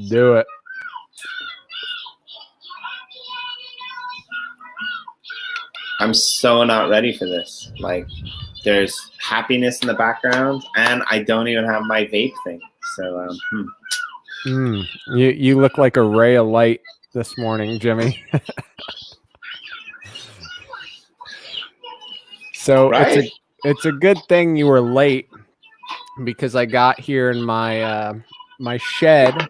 Do it. I'm so not ready for this. Like, there's happiness in the background, and I don't even have my vape thing. So, You look like a ray of light this morning, Jimmy. So right? it's a good thing you were late, because I got here in my my shed,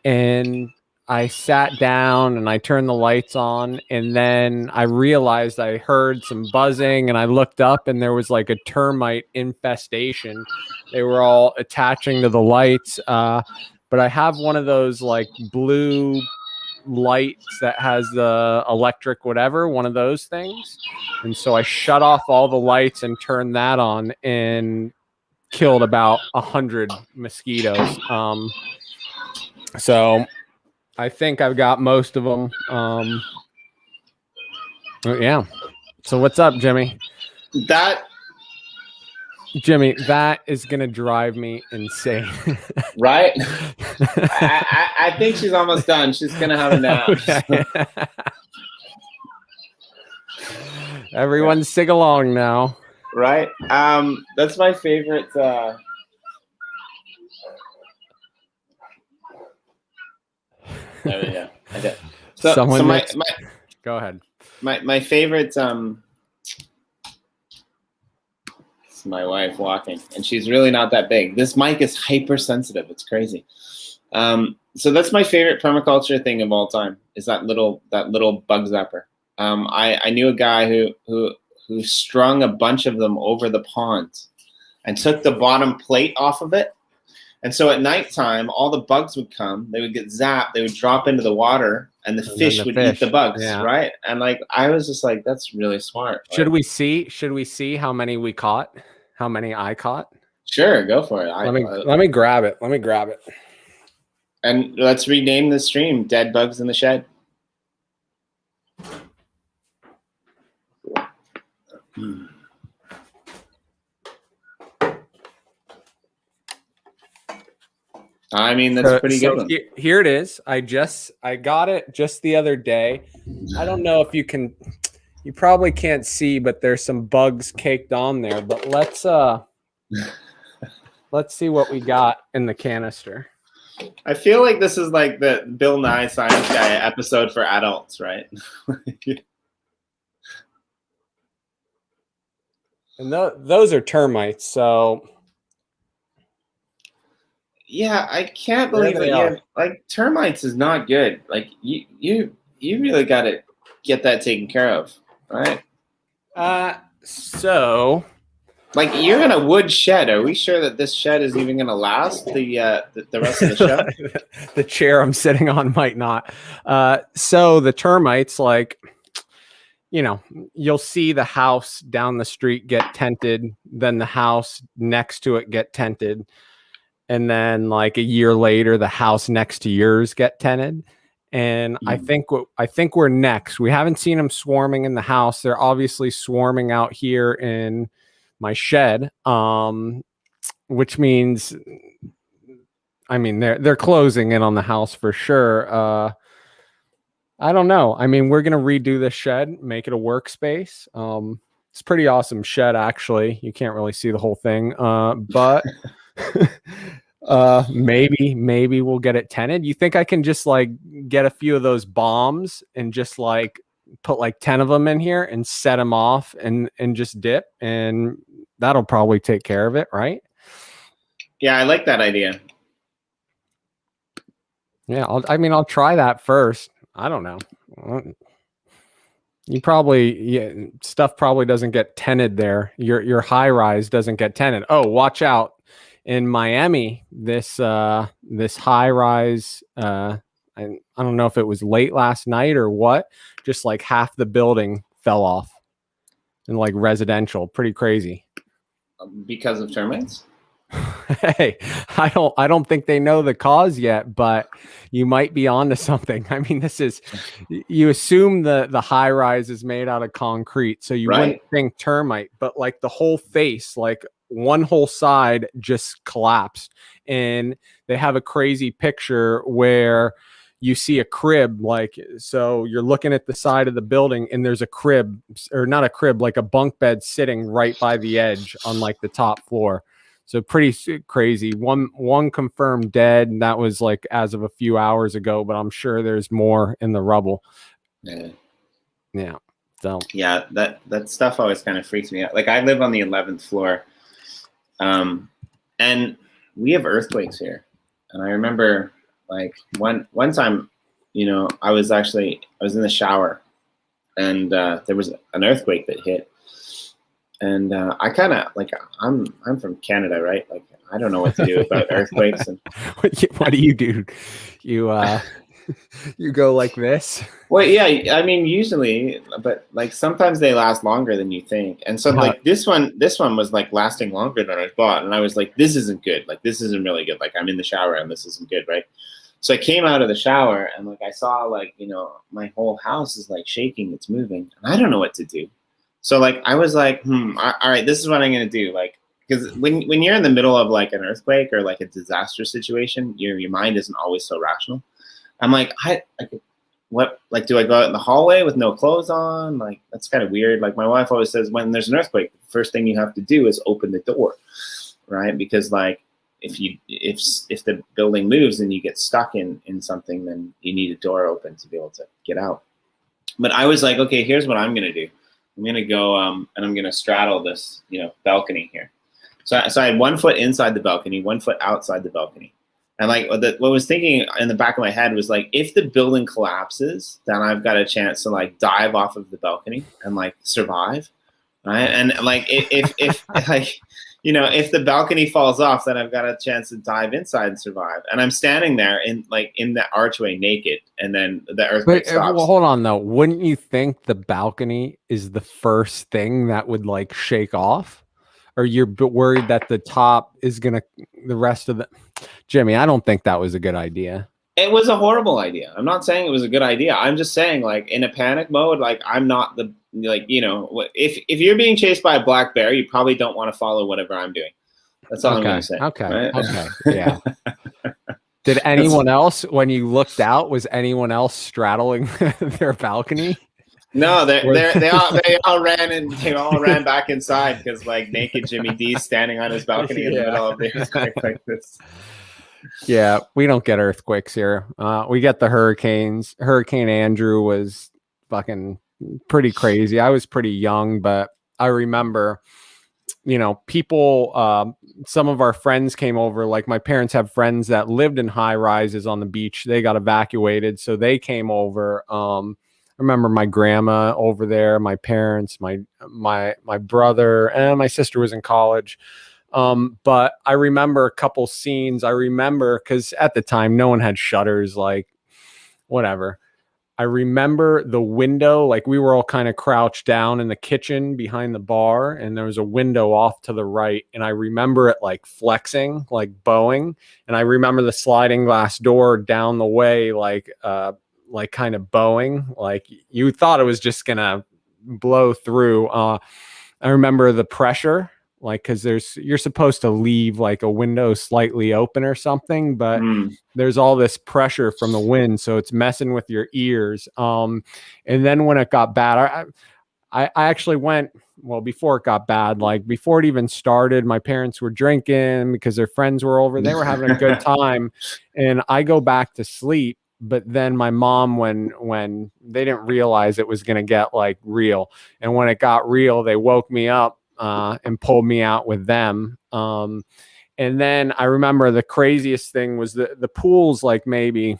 and I sat down and I turned the lights on, and then I realized I heard some buzzing, and I looked up and there was like a termite infestation. They were all attaching to the lights. But I have one of those like blue lights that has the electric whatever, one of those things. And so I shut off all the lights and turned that on and killed about 100 mosquitoes. So I think I've got most of them. Yeah. So what's up, Jimmy? Jimmy, that is going to drive me insane. Right? I think she's almost done. She's going to have a nap. Okay. Everyone sing along now. Right? That's my favorite. There we go. I did. So go ahead. My favorite. It's my wife walking, and she's really not that big. This mic is hypersensitive. It's crazy. So that's my favorite permaculture thing of all time. Is that little bug zapper. I knew a guy who strung a bunch of them over the pond, and took the bottom plate off of it. And so at nighttime, all the bugs would come. They would get zapped. They would drop into the water, and the fish would eat the bugs, right? And like, I was just like, that's really smart. Should we see how many we caught? How many I caught? Sure, go for it. Let me grab it. Let me grab it. And let's rename the stream "Dead Bugs in the Shed." I mean, that's pretty good one. Here it is. I got it just the other day. I don't know if you probably can't see, but there's some bugs caked on there. But let's see what we got in the canister. I feel like this is like the Bill Nye Science Guy episode for adults, right? And those are termites, so. Yeah, I can't believe that like termites is not good. Like you really got to get that taken care of, right? So like, you're in a wood shed. Are we sure that this shed is even going to last the rest of the show? The chair I'm sitting on might not. So the termites, like, you know, you'll see the house down the street get tented, then the house next to it get tented. And then like a year later, the house next to yours get tented. And I think we're next. We haven't seen them swarming in the house. They're obviously swarming out here in my shed, which means, I mean, they're closing in on the house for sure. I don't know. I mean, we're gonna redo the shed, make it a workspace. It's a pretty awesome shed, actually. You can't really see the whole thing, but. Maybe we'll get it tented. You think I can just like get a few of those bombs and just like put like 10 of them in here and set them off and just dip, and that'll probably take care of it, right? Yeah, I like that idea. Yeah, I'll try that first. I don't know. You probably stuff probably doesn't get tented there. Your high rise doesn't get tented. Oh, watch out. In Miami, this high rise, I don't know if it was late last night or what, just like half the building fell off in like residential. Pretty crazy. Because of termites? Hey, I don't think they know the cause yet, but you might be onto something. I mean, you assume the high rise is made out of concrete, so you wouldn't think termite, but like the whole face, like one whole side just collapsed. And they have a crazy picture where you see a crib, like, so you're looking at the side of the building and there's a crib, or not a crib, like a bunk bed sitting right by the edge on like the top floor. So pretty crazy. One confirmed dead, and that was like as of a few hours ago, but I'm sure there's more in the rubble. Yeah. So yeah, that stuff always kind of freaks me out. Like, I live on the 11th floor, and we have earthquakes here. And I remember, like, one time, you know, I was in the shower, and there was an earthquake that hit, and I kind of, like, I'm from Canada, right? Like, I don't know what to do about earthquakes. And what do? You go like this? Well, yeah, I mean, usually, but like sometimes they last longer than you think. And so like this one was like lasting longer than I thought. And I was like, this isn't good. Like, this isn't really good. Like, I'm in the shower and this isn't good, right? So I came out of the shower and like I saw, like, you know, my whole house is like shaking, it's moving, and I don't know what to do. So like I was like, all right, this is what I'm gonna do. Like, because when you're in the middle of like an earthquake or like a disaster situation, your mind isn't always so rational. I'm like, what? Like, do I go out in the hallway with no clothes on? Like, that's kind of weird. Like, my wife always says, when there's an earthquake, the first thing you have to do is open the door, right? Because like, if the building moves and you get stuck in something, then you need a door open to be able to get out. But I was like, okay, here's what I'm gonna do. I'm gonna go and I'm gonna straddle this, you know, balcony here. So I had 1 foot inside the balcony, 1 foot outside the balcony. And like what I was thinking in the back of my head was like, if the building collapses, then I've got a chance to like dive off of the balcony and like survive, right? And like if like, you know, if the balcony falls off, then I've got a chance to dive inside and survive. And I'm standing there in the archway naked, and then the earthquake stops. Well, hold on though. Wouldn't you think the balcony is the first thing that would like shake off? Or you're worried that the top is gonna, the rest of the, Jimmy, I don't think that was a good idea. It was a horrible idea. I'm not saying it was a good idea. I'm just saying, like, in a panic mode, like, I'm not the, like, you know, if you're being chased by a black bear, you probably don't want to follow whatever I'm doing. That's all I'm gonna say. Okay. Right? Okay. Yeah. Did anyone else, when you looked out, was anyone else straddling their balcony? No, they all ran back inside, because like naked Jimmy D standing on his balcony in the middle of the earthquake like this. Yeah, we don't get earthquakes here. We get the hurricanes. Hurricane Andrew was fucking pretty crazy. I was pretty young, but I remember, you know, people, some of our friends came over. Like, my parents have friends that lived in high rises on the beach. They got evacuated, so they came over. I remember my grandma over there, my parents, my brother, and my sister was in college. But I remember a couple scenes. I remember, because at the time, no one had shutters, like, whatever. I remember the window, like, we were all kind of crouched down in the kitchen behind the bar, and there was a window off to the right. And I remember it like flexing, like bowing. And I remember the sliding glass door down the way, like kind of bowing, like you thought it was just gonna blow through. I remember the pressure, like, because you're supposed to leave like a window slightly open or something, but there's all this pressure from the wind, so it's messing with your ears. And then when it got bad, I actually went, well, before it got bad, like before it even started, my parents were drinking because their friends were over. They were having a good time, and I go back to sleep. But then my mom, when they didn't realize it was going to get like real, and when it got real, they woke me up and pulled me out with them. And then I remember the craziest thing was the pool's like maybe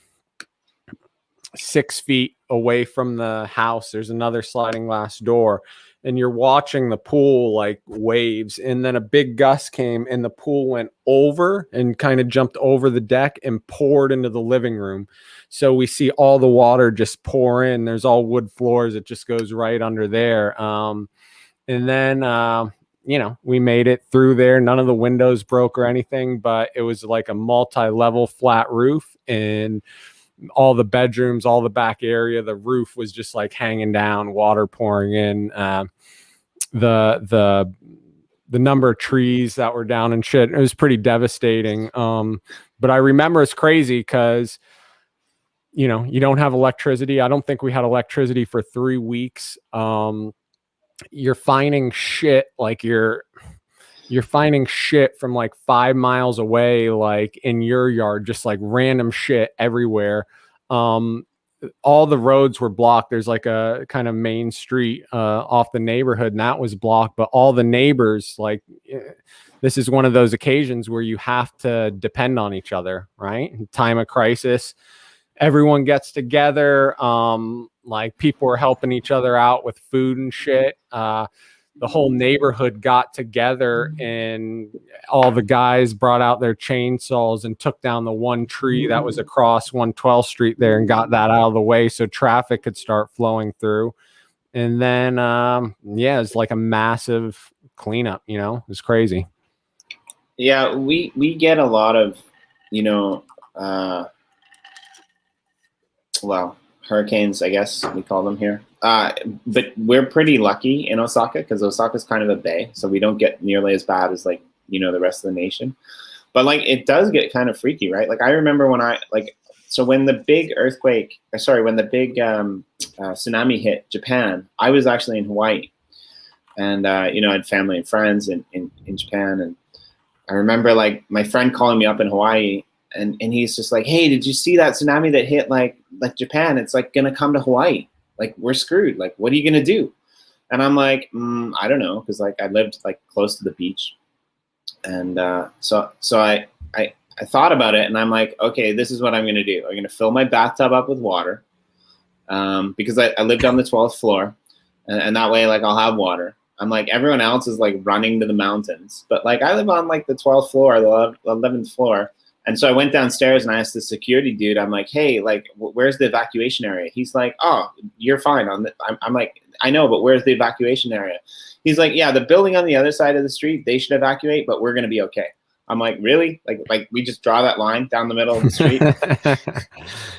6 feet away from the house. There's another sliding glass door, and you're watching the pool like waves, and then a big gust came and the pool went over and kind of jumped over the deck and poured into the living room. So we see all the water just pour in. There's all wood floors. It just goes right under there. And then, you know, we made it through there. None of the windows broke or anything, but it was like a multi-level flat roof, and all the bedrooms, all the back area, the roof was just like hanging down, water pouring in. The the number of trees that were down and shit. It was pretty devastating. But I remember it's crazy because, you know, you don't have electricity. I don't think we had electricity for 3 weeks. You're finding shit like you're finding shit from like 5 miles away, like in your yard, just like random shit everywhere. All the roads were blocked. There's like a kind of main street off the neighborhood, and that was blocked. But all the neighbors, like, this is one of those occasions where you have to depend on each other, right? In time of crisis, everyone gets together. Like, people are helping each other out with food and shit. The whole neighborhood got together, and all the guys brought out their chainsaws and took down the one tree that was across 112th Street there and got that out of the way so traffic could start flowing through. And then, yeah, it's like a massive cleanup, you know, it's crazy. Yeah, we get a lot of, you know, well, hurricanes, I guess we call them here. But we're pretty lucky in Osaka because Osaka's kind of a bay, so we don't get nearly as bad as, like, you know, the rest of the nation. But like, it does get kind of freaky, right? Like, I remember when when the big earthquake, when the big tsunami hit Japan, I was actually in Hawaii, and you know, I had family and friends in Japan, and I remember like my friend calling me up in Hawaii. And he's just like, hey, did you see that tsunami that hit like Japan? It's like gonna come to Hawaii. Like, we're screwed. Like, what are you gonna do? And I'm like, I don't know, because like I lived like close to the beach, and so I thought about it, and I'm like, okay, this is what I'm gonna do. I'm gonna fill my bathtub up with water, because I lived on the 12th floor, and that way like I'll have water. I'm like, everyone else is like running to the mountains, but like I live on like the 12th floor, the 11th floor. And so I went downstairs and I asked the security dude, I'm like, hey, like, where's the evacuation area? He's like, oh, you're fine. I'm like, I know, but where's the evacuation area? He's like, yeah, the building on the other side of the street, they should evacuate, but we're going to be okay. I'm like, really? Like we just draw that line down the middle of the street?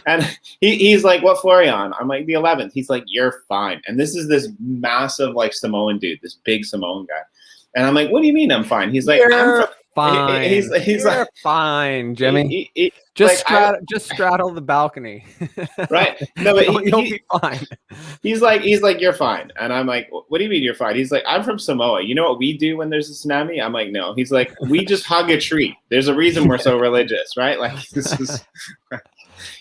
And he's like, what floor are you on? I'm like, the 11th. He's like, you're fine. And this is this massive, like, Samoan dude, this big Samoan guy. And I'm like, what do you mean I'm fine? He's like, I'm fine. He's like, fine, Jimmy. Just straddle the balcony. Right? No, but you'll be fine. He's like, you're fine. And I'm like, what do you mean you're fine? He's like, I'm from Samoa. You know what we do when there's a tsunami? I'm like, no. He's like, we just hug a tree. There's a reason we're so religious, right? Like, this is.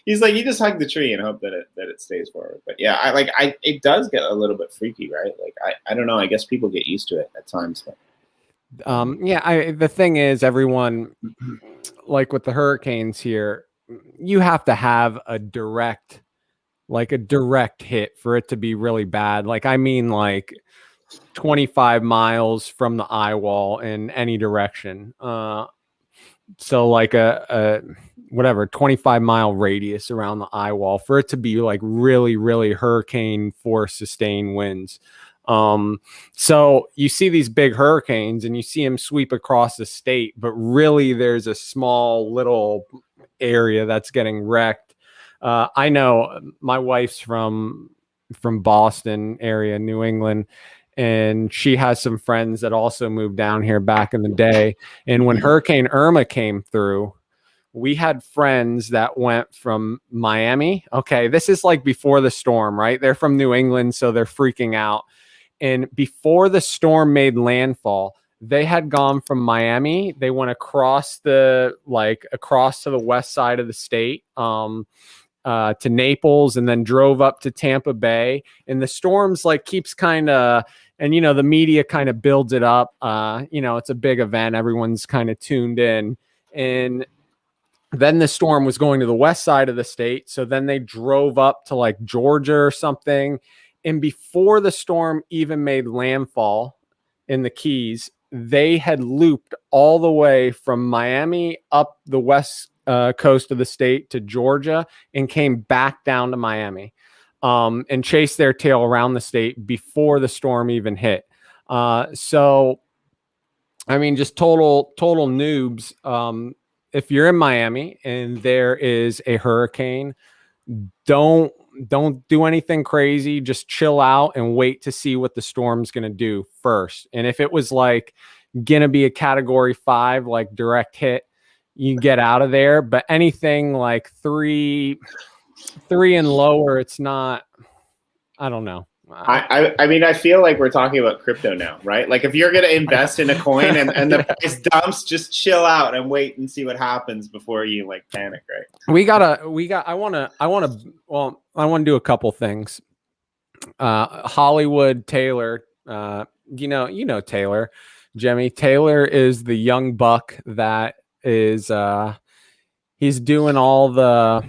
He's like, you just hug the tree and hope that it stays forward. But yeah, it does get a little bit freaky, right? Like, I don't know. I guess people get used to it at times. But. Yeah, the thing is, everyone, like with the hurricanes here, you have to have a direct hit for it to be really bad. Like, I mean, like 25 miles from the eye wall in any direction. So like a 25-mile radius around the eye wall for it to be like really, really hurricane force sustained winds. So you see these big hurricanes and you see them sweep across the state, but really there's a small little area that's getting wrecked. I know my wife's from Boston area, New England, and she has some friends that also moved down here back in the day. And when Hurricane Irma came through, we had friends that went from Miami. Okay, this is like before the storm, right? They're from New England, so they're freaking out. And before the storm made landfall, they had gone from Miami. They went across to the west side of the state, to Naples, and then drove up to Tampa Bay. And the storms like keeps kind of, and you know, the media kind of builds it up. You know, it's a big event. Everyone's kind of tuned in. And then the storm was going to the west side of the state. So then they drove up to like Georgia or something. And before the storm even made landfall in the Keys, they had looped all the way from Miami up the west coast of the state to Georgia and came back down to Miami, and chased their tail around the state before the storm even hit. So, I mean, just total noobs. If you're in Miami and there is a hurricane, don't do anything crazy. Just chill out and wait to see what the storm's going to do first. And if it was like, gonna be a category 5, like direct hit, you get out of there. But anything like 3 and lower, it's not, I don't know. I mean, I feel like we're talking about crypto now, right? Like if you're going to invest in a coin and the price dumps, just chill out and wait and see what happens before you like panic, right? I want to do a couple things. Hollywood Taylor, you know, Taylor, Jimmy Taylor is the young buck that is, he's doing all the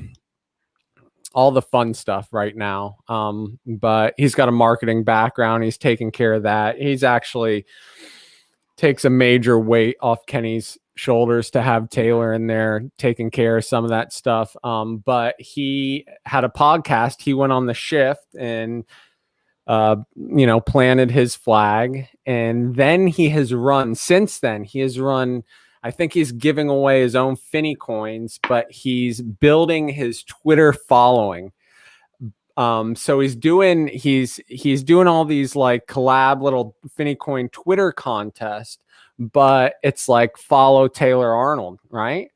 fun stuff right now. But he's got a marketing background. He's taking care of that. He's actually takes a major weight off Kenny's shoulders to have Taylor in there taking care of some of that stuff. But he had a podcast. He went on the shift and, planted his flag. And then since then he has run, I think he's giving away his own Finney coins, but he's building his Twitter following. So he's doing all these like collab little Finney coin Twitter contest, but it's like follow Taylor Arnold, right?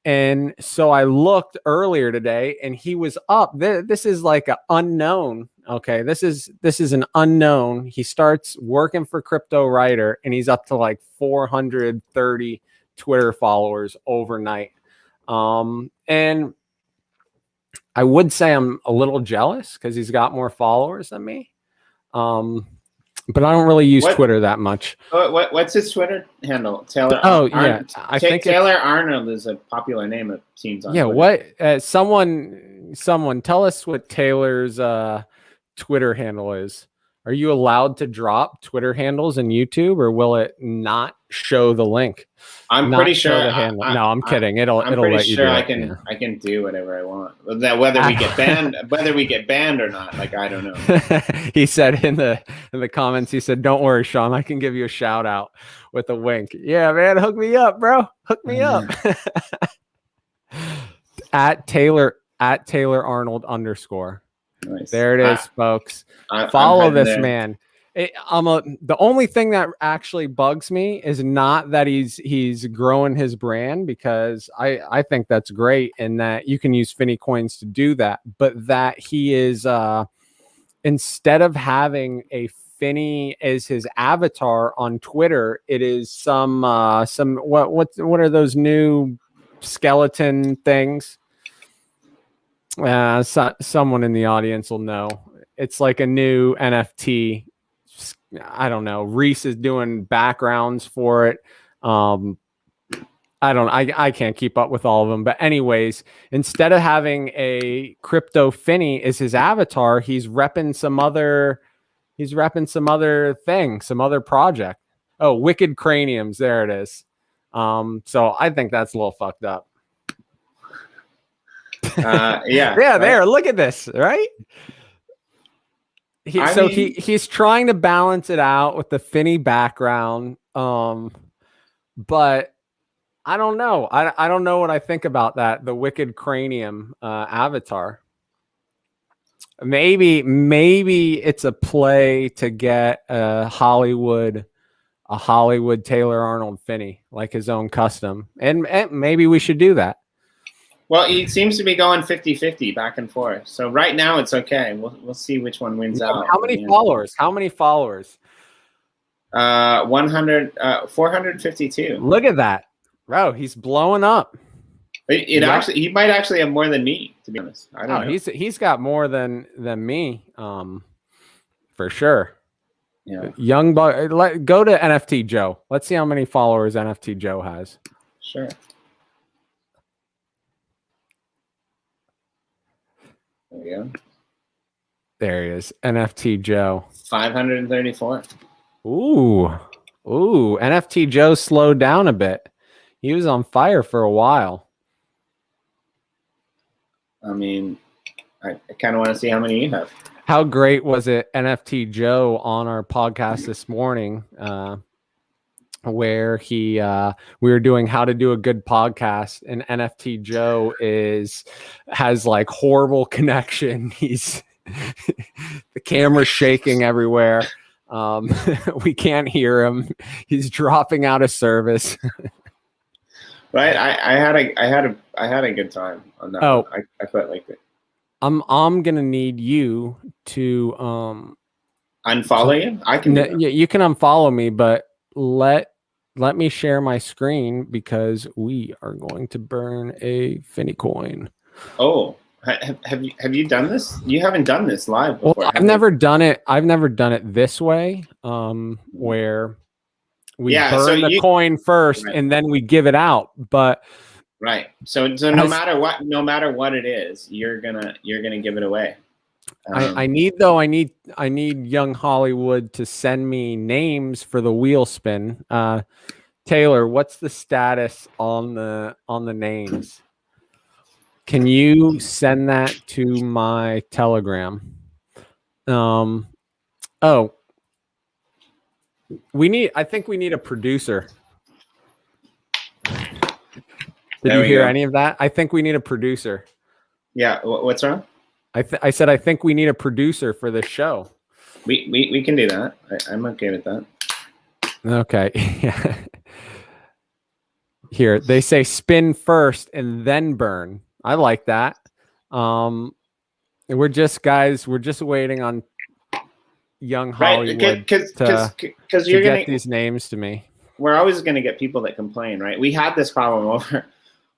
And so I looked earlier today and he was up. This is like an unknown. Okay, this is an unknown. He starts working for Cryptowriter and he's up to like 430 Twitter followers overnight. And I would say I'm a little jealous because he's got more followers than me. But I don't really use Twitter that much. What's his Twitter handle? Taylor. Yeah, I think Taylor Arnold is a popular name. It seems. On Twitter. What? Someone tell us what Taylor's Twitter handle is. Are you allowed to drop Twitter handles in YouTube, or will it not show the link? I'm pretty sure. No, I'm kidding. It'll let you do it. I can do whatever I want. That whether we get banned, or not, like I don't know. He said in the comments, he said, "Don't worry, Sean. I can give you a shout out with a wink." Yeah, man, hook me up, bro. Hook me up. at Taylor Arnold _. Nice. There it is, folks. Follow this man. The only thing that actually bugs me is not that he's growing his brand, because I think that's great and that you can use Finney coins to do that, but that he is instead of having a Finney as his avatar on Twitter, it is some what are those new skeleton things? Someone in the audience will know. It's like a new NFT. I don't know. Reese is doing backgrounds for it. I can't keep up with all of them. But anyways, instead of having a crypto Finney as his avatar, he's repping some other thing, some other project. Oh, Wicked Craniums. There it is. So I think that's a little fucked up. Yeah. Right? There. Look at this, right? He's trying to balance it out with the Finney background, but I don't know. I don't know what I think about that. The Wicked Cranium avatar. Maybe it's a play to get a Hollywood Taylor Arnold Finney, like his own custom, and maybe we should do that. Well, he seems to be going 50-50 back and forth. So right now it's okay. We'll see which one wins out. How many followers? 452. Look at that. Bro, he's blowing up. He might actually have more than me, to be honest. I don't know. He's got more than me, for sure. Yeah. Young buck. Go to NFT Joe. Let's see how many followers NFT Joe has. Sure. There we go. There he is. NFT Joe. 534. Ooh. NFT Joe slowed down a bit. He was on fire for a while. I mean, I kind of want to see how many you have. How great was it, NFT Joe, on our podcast this morning, where we were doing how to do a good podcast, and NFT Joe has like horrible connection. He's the camera's shaking everywhere. We can't hear him. He's dropping out of service. Right. I had a good time on that one. I quite liked it. I'm gonna need you to unfollow you. I can. Yeah, you can unfollow me, but let me share my screen because we are going to burn a Finney coin. Oh, have you done this? You haven't done this live before. Well, I've never done it. I've never done it this way, where we burn the coin first and then we give it out. But right. So no matter what it is, you're gonna give it away. I need Young Hollywood to send me names for the wheel spin. Taylor, what's the status on the names? Can you send that to my Telegram? Oh, I think we need a producer. Did you hear any of that? I think we need a producer. Yeah. What's wrong? I said, I think we need a producer for this show. We can do that. I'm okay with that. Okay. Here, they say spin first and then burn. I like that. We're just waiting on Young Hollywood to get these names to me. We're always going to get people that complain, right? We had this problem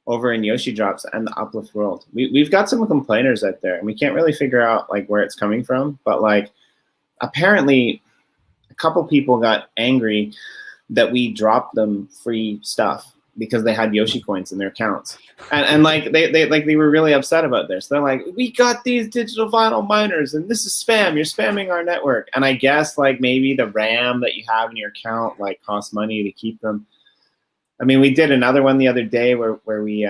over in YoshiDrops and the Uplift World. We've got some complainers out there, and we can't really figure out like where it's coming from. But like, apparently, a couple people got angry that we dropped them free stuff because they had Yoshi coins in their accounts, and like they were really upset about this. They're like, we got these digital vinyl miners, and this is spam. You're spamming our network. And I guess like maybe the RAM that you have in your account like costs money to keep them. I mean, we did another one the other day where we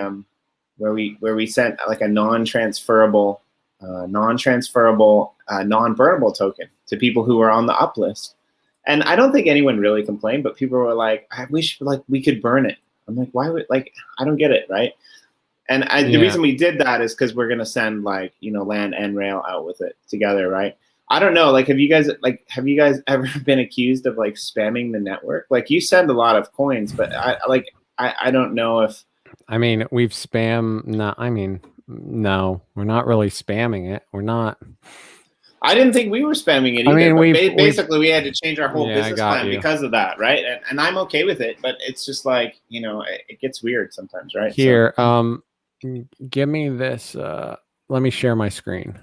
sent like a non-transferable, non-burnable token to people who were on the up list. And I don't think anyone really complained, but people were like, I wish like we could burn it. I'm like, why would, like, I don't get it, right? And the reason we did that is because we're gonna send like, you know, land and rail out with it together, right? I don't know, like, have you guys ever been accused of like spamming the network? Like, you send a lot of coins, but I don't know if. I mean, we've spam. No, I mean, no, we're not really spamming it. We're not. I didn't think we were spamming it either. I mean, basically we had to change our whole business plan because of that, right? And I'm okay with it, but it's just like, you know, it gets weird sometimes, right? Here, give me this. Let me share my screen.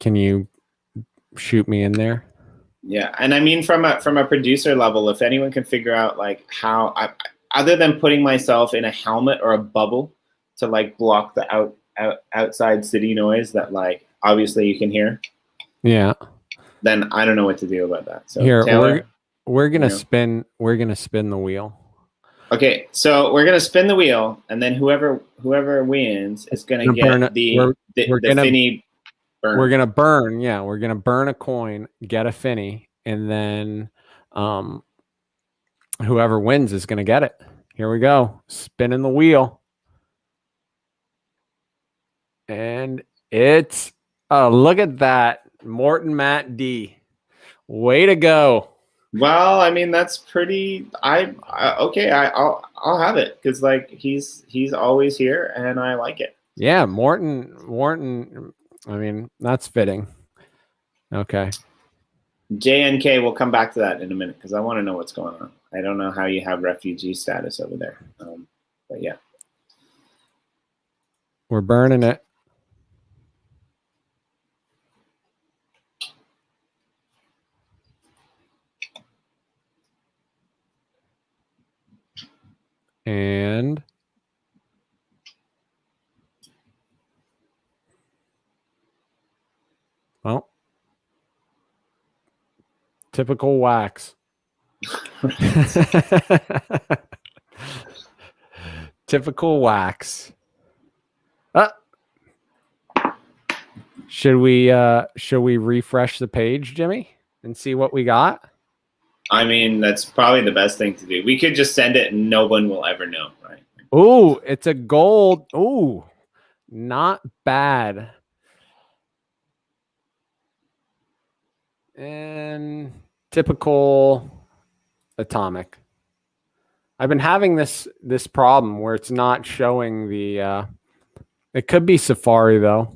Can you shoot me in there? Yeah, and I mean, from a producer level, if anyone can figure out like how, other than putting myself in a helmet or a bubble to like block the outside city noise that like obviously you can hear, then I don't know what to do about that. So here, Taylor, we're gonna spin the wheel. Okay, so we're gonna spin the wheel, and then whoever wins is gonna get the Finney burn. We're gonna burn, we're gonna burn a coin, get a Finney, and then whoever wins is gonna get it. Here we go, spinning the wheel. And it's, look at that, Morton Matt D. Way to go. Well, I mean, that's pretty. Okay, I'll have it because like he's always here and I like it. Yeah, Morton. I mean, that's fitting. Okay. JNK, we'll come back to that in a minute because I want to know what's going on. I don't know how you have refugee status over there, but yeah, we're burning it. And well, typical wax. Typical wax. Should we refresh the page, Jimmy, and see what we got? I mean, that's probably the best thing to do. We could just send it and no one will ever know, right? Ooh, it's a gold. Ooh, not bad. and typical atomic. I've been having this problem where it's not showing the it could be Safari though.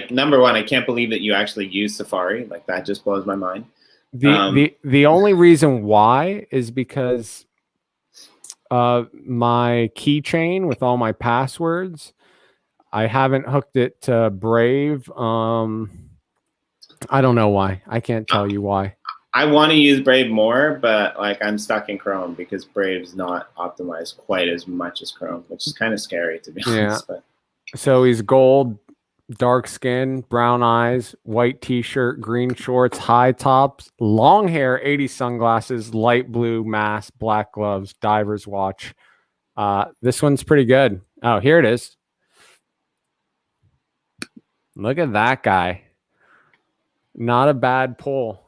Number one, I can't believe that you actually use Safari. Like that just blows my mind. The only reason why is because my keychain with all my passwords, I haven't hooked it to Brave. I don't know why. I can't tell you why. I want to use Brave more, but like I'm stuck in Chrome because Brave's not optimized quite as much as Chrome, which is kind of scary to be honest. But. So he's gold, dark skin, brown eyes, white t-shirt, green shorts, high tops, long hair, 80 sunglasses, light blue mask, black gloves, diver's watch. This one's pretty good. Oh, here it is. Look at that guy. Not a bad pull.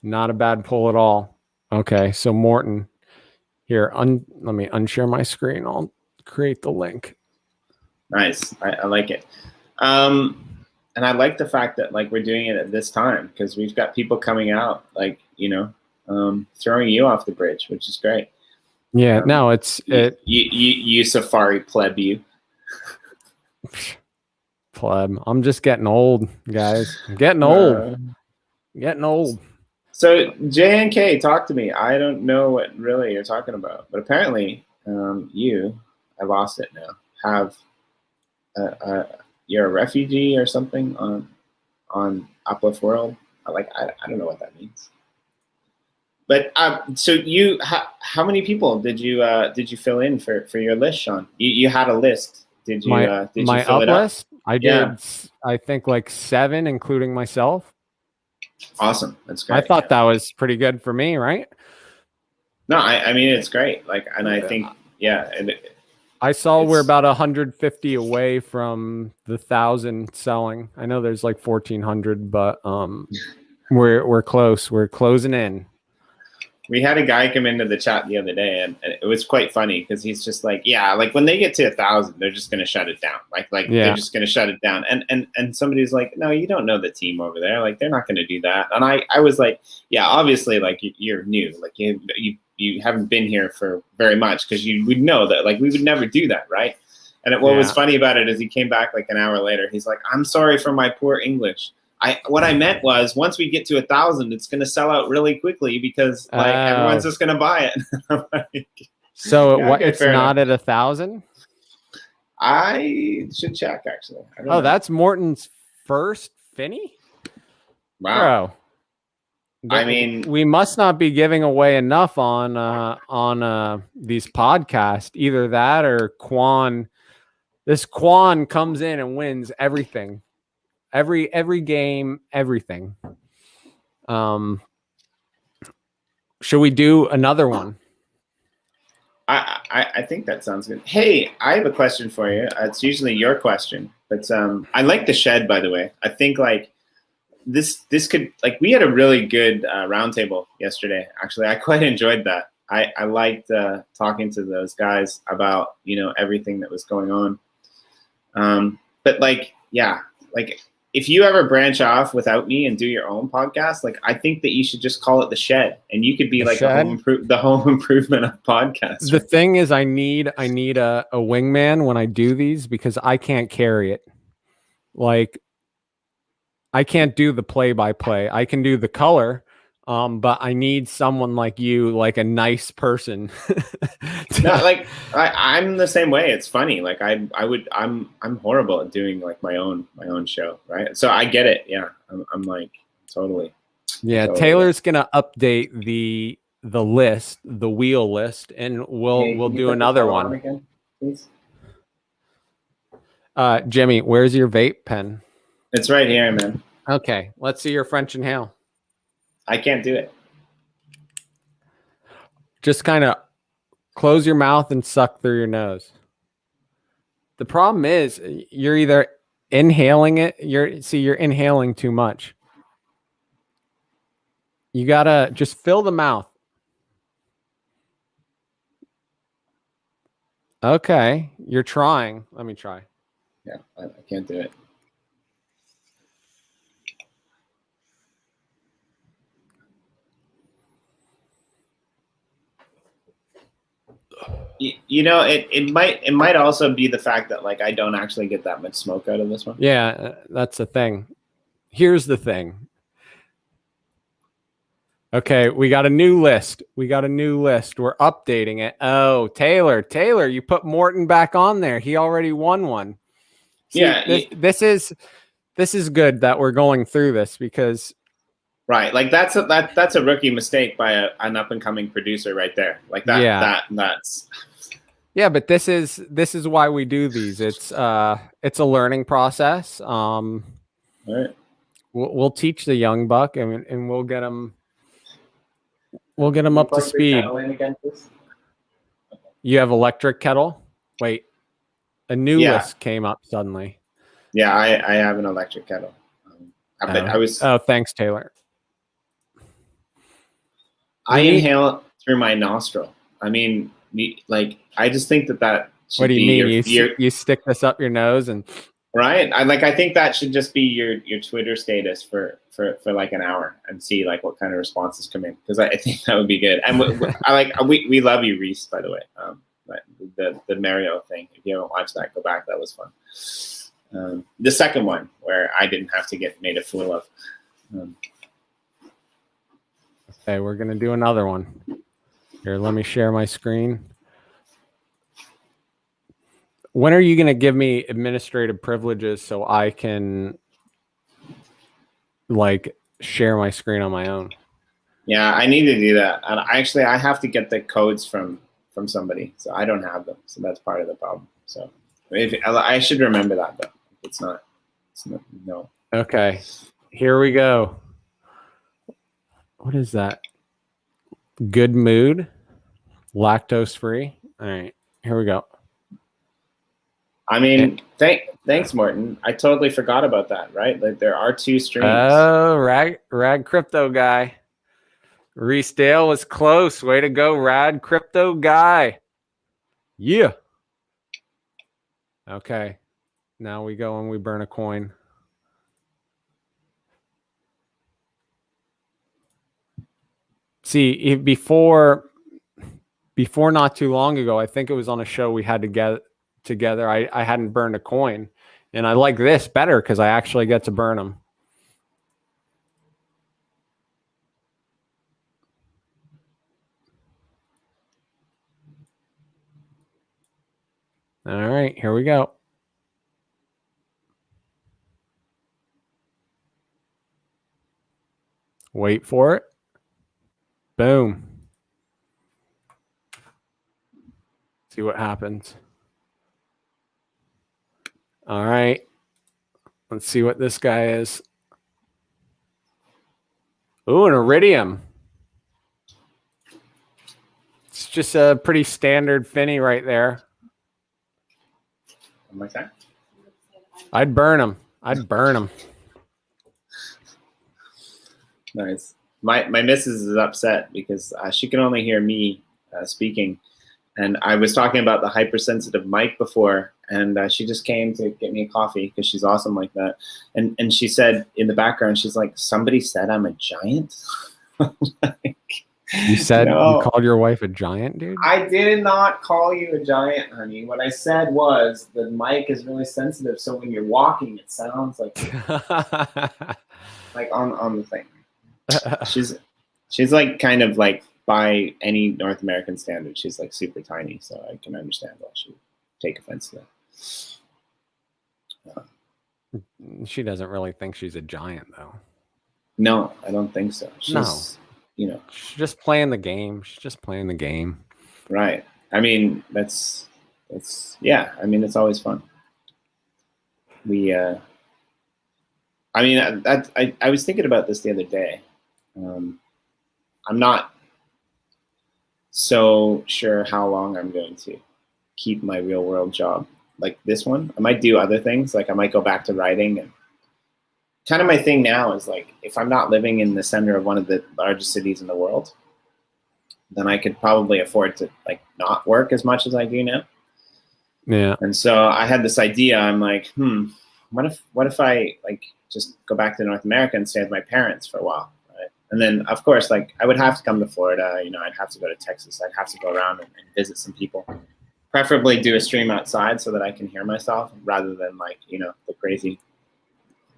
Not a bad pull at all. Okay, so Morton. Here, let me unshare my screen. I'll create the link. Nice. I like it. And I like the fact that like we're doing it at this time because we've got people coming out like, you know, throwing you off the bridge, which is great. Yeah, no, you Safari pleb you. Pleb. I'm just getting old, guys. I'm getting old. Getting old. So J&K, talk to me. I don't know what really you're talking about, but apparently I lost it now, have you're a refugee or something on Uplift World. I don't know what that means. But so you, how many people did you fill in for your list, Sean? You had a list. Did you my fill up it up? list? I did. I think like 7, including myself. Awesome. That's great. I thought that was pretty good for me, right? No, I mean it's great. Like, and I think I saw we're about 150 away from the 1,000 selling. I know there's like 1,400, but we're close. We're closing in. We had a guy come into the chat the other day, and it was quite funny because he's just like, yeah, like when they get to 1,000, they're just gonna shut it down. They're just gonna shut it down. And somebody's like, no, you don't know the team over there. Like they're not gonna do that. And I was like, yeah, obviously, like you're new. Like you haven't been here for very much because you would know that like we would never do that, right? And what was funny about it is he came back like an hour later. He's like, I'm sorry for my poor English. What I meant was once we get to 1,000, it's going to sell out really quickly because like everyone's just going to buy it. Like, so it's not at 1,000. I should check actually. Oh, that's Morton's first Finney. Wow. Bro, I mean, we must not be giving away enough on these podcasts. Either that or Quan. This Quan comes in and wins everything. Every game, everything. Should we do another one? I think that sounds good. Hey, I have a question for you. It's usually your question, but I like the shed, by the way. I think like this could, like, we had a really good roundtable yesterday. Actually, I quite enjoyed that. I liked talking to those guys about, you know, everything that was going on. But like, yeah, like if you ever branch off without me and do your own podcast, like I think that you should just call it the Shed, and you could be like the home improvement of podcasts. The thing is, I need a wingman when I do these because I can't carry it. Like, I can't do the play-by-play. I can do the color, but I need someone like you, like a nice person. No, like I'm the same way. It's funny. Like I'm horrible at doing like my own show, right? So I get it. Yeah, I'm like totally. Yeah, totally. Taylor's gonna update the list, the wheel list, and we'll do another one again, please. Jimmy, where's your vape pen? It's right here, man. Okay, let's see your French inhale. I can't do it. Just kind of close your mouth and suck through your nose. The problem is you're either inhaling it. You're inhaling too much. You gotta just fill the mouth. Okay, you're trying. Let me try. Yeah, I can't do it. You know, it might also be the fact that like I don't actually get that much smoke out of this one. Yeah, that's the thing. Here's the thing. Okay, we got a new list. We're updating it. Oh, Taylor, you put Morton back on there. He already won one. See, Yeah, this is good that we're going through this because right. Like that's a rookie mistake by an up and coming producer right there. Like that. Yeah. That's. Yeah, but this is why we do these. It's a learning process. All right. We'll teach the young buck and we'll get him up to speed. Again, You have electric kettle? Wait. A new Yeah. list came up suddenly. Yeah, I have an electric kettle. I was. Oh, thanks, Taylor. I inhale through my nostril. I mean, like I just think that should What do you be mean? You stick this up your nose and right? I think that should just be your Twitter status for like an hour and see like what kind of responses come in, because I think that would be good. And we love you, Reese, by the way. The Mario thing, if you haven't watched that, go back. That was fun. The second one where I didn't have to get made a fool of. Okay, we're gonna do another one. Here, let me share my screen. When are you gonna give me administrative privileges so I can like share my screen on my own? Yeah, I need to do that. And I have to get the codes from somebody, so I don't have them. So that's part of the problem. So I should remember that, though. It's not no. Okay, here we go. What is that? Good mood, lactose free. All right, here we go. I mean, thanks, Morton. I totally forgot about that. Right, like there are 2 streams. Oh, rad crypto guy. Reese Dale was close. Way to go, rad crypto guy. Yeah. Okay, now we go and we burn a coin. See, before not too long ago, I think it was on a show we had to get together. I hadn't burned a coin, and I like this better because I actually get to burn them. All right, here we go. Wait for it. Boom. See what happens. All right. Let's see what this guy is. Ooh, an iridium. It's just a pretty standard Finney right there. Like that? I'd burn him. Nice. My missus is upset because she can only hear me speaking, and I was talking about the hypersensitive mic before, and she just came to get me a coffee because she's awesome like that, and she said in the background, she's like, somebody said I'm a giant. Like, you said you called your wife a giant, dude? I did not call you a giant, honey. What I said was the mic is really sensitive, so when you're walking, it sounds like like on the thing. She's like kind of like by any North American standard, she's like super tiny, so I can understand why she would take offense to that. She doesn't really think she's a giant, though. No, I don't think so. She's, you know, she's just playing the game. She's just playing the game. Right. I mean, yeah. I mean, it's always fun. I was thinking about this the other day. I'm not so sure how long I'm going to keep my real world job like this one. I might do other things. Like I might go back to writing, and kind of my thing now is like, if I'm not living in the center of one of the largest cities in the world, then I could probably afford to like not work as much as I do now. Yeah. And so I had this idea. I'm like, what if I like just go back to North America and stay with my parents for a while, right? And then of course, like I would have to come to Florida, you know, I'd have to go to Texas. I'd have to go around and visit some people, preferably do a stream outside so that I can hear myself rather than like, you know, the crazy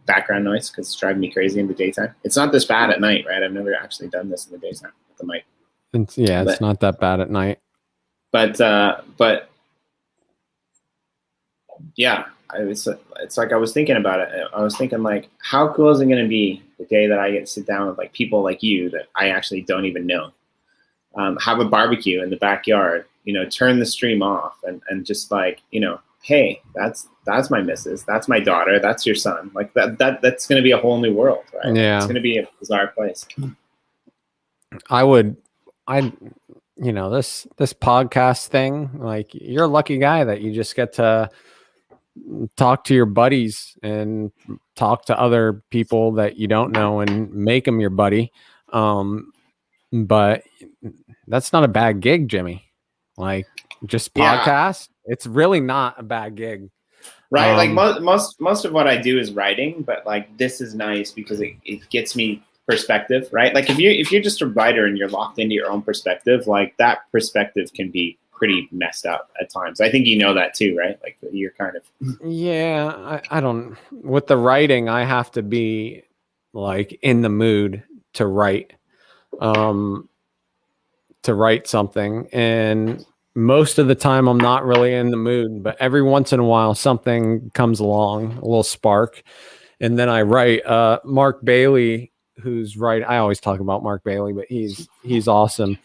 background noise, because it's driving me crazy in the daytime. It's not this bad at night, right? I've never actually done this in the daytime with the mic. It's not that bad at night. But yeah, it's like I was thinking about it. I was thinking like, how cool is it going to be the day that I get to sit down with like people like you that I actually don't even know, have a barbecue in the backyard, you know, turn the stream off and just like, you know, hey, that's my missus, that's my daughter, that's your son. Like that's going to be a whole new world, right? Yeah. It's going to be a bizarre place. You know, this podcast thing, like you're a lucky guy that you just get to talk to your buddies and talk to other people that you don't know and make them your buddy. But that's not a bad gig, Jimmy. Like just podcast. Yeah. It's really not a bad gig. Right. Like most of what I do is writing, but like this is nice because it gets me perspective, right? Like if you're just a writer and you're locked into your own perspective, like that perspective can be pretty messed up at times. I think you know that too, right? Like you're kind of I don't, with the writing, I have to be like in the mood to write something, and most of the time I'm not really in the mood, but every once in a while something comes along, a little spark, and then I write. Mark Bailey, who's writing, I always talk about Mark Bailey, but he's awesome.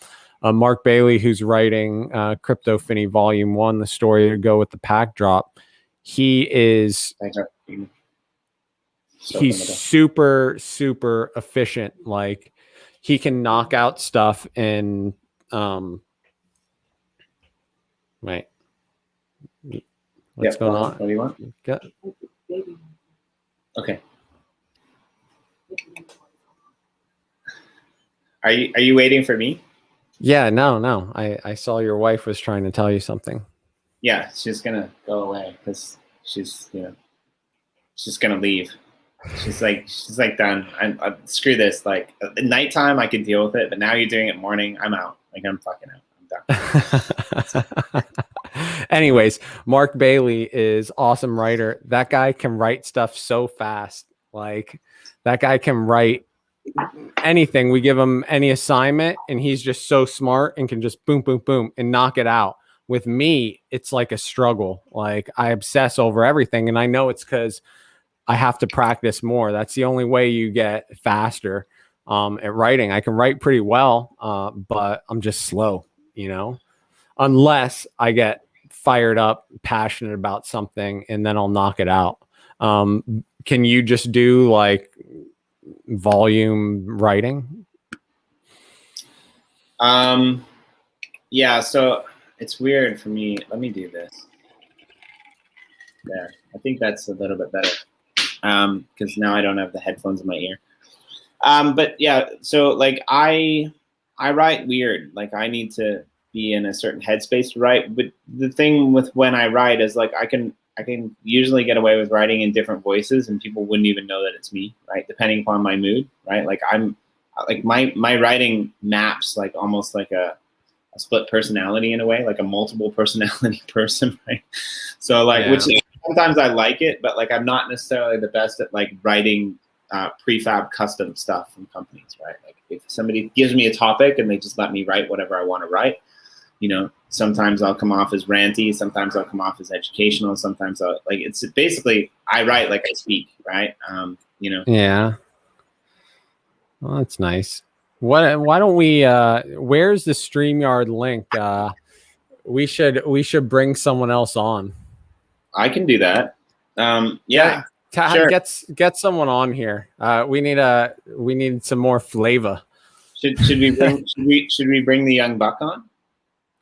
Mark Bailey, who's writing Crypto Finney Volume 1, the story to go with the pack drop. He's super, super efficient. Like he can knock out stuff in wait. What's going on? What do you want? Okay. Are you waiting for me? Yeah, no. I saw your wife was trying to tell you something. Yeah, she's gonna go away because she's gonna leave. She's like done. I'm screw this. Like at nighttime I can deal with it, but now you're doing it morning. I'm out. Like I'm fucking out. I'm done. Anyways, Mark Bailey is awesome writer. That guy can write stuff so fast. Like that guy can write anything. We give him any assignment and he's just so smart and can just boom, boom, boom and knock it out. With me, it's like a struggle. Like I obsess over everything, and I know it's because I have to practice more. That's the only way you get faster at writing. I can write pretty well, but I'm just slow, you know, unless I get fired up, passionate about something, and then I'll knock it out. Can you just do like volume writing? Yeah, so it's weird for me. Let me do this. There. I think that's a little bit better. Because now I don't have the headphones in my ear. But yeah, so like I write weird. Like I need to be in a certain headspace to write. But the thing with when I write is like I can usually get away with writing in different voices and people wouldn't even know that it's me, right? Depending upon my mood, right? Like I'm like my writing maps like almost like a split personality in a way, like a multiple personality person, right? So like, which sometimes I like it, but like I'm not necessarily the best at like writing prefab custom stuff from companies, right? Like if somebody gives me a topic and they just let me write whatever I want to write, you know, sometimes I'll come off as ranty, sometimes I'll come off as educational, sometimes I'll like, it's basically, I write like I speak, right? You know? Yeah. Well, that's nice. Why don't we, where's the StreamYard link? We should bring someone else on. I can do that. Yeah. Sure. Get someone on here. We need some more flavor. Should we bring the young buck on?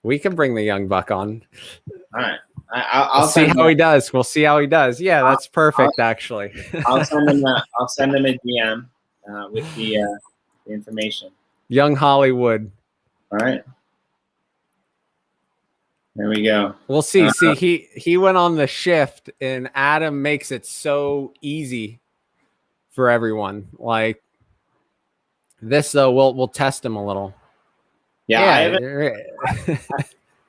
We can bring the young buck on. All right. I'll see how he does. We'll see how he does. Yeah, that's perfect. Actually, I'll send him a DM with the information. Young Hollywood. All right. There we go. We'll see. He went on the shift, and Adam makes it so easy for everyone. Like This though, we'll test him a little. Yeah,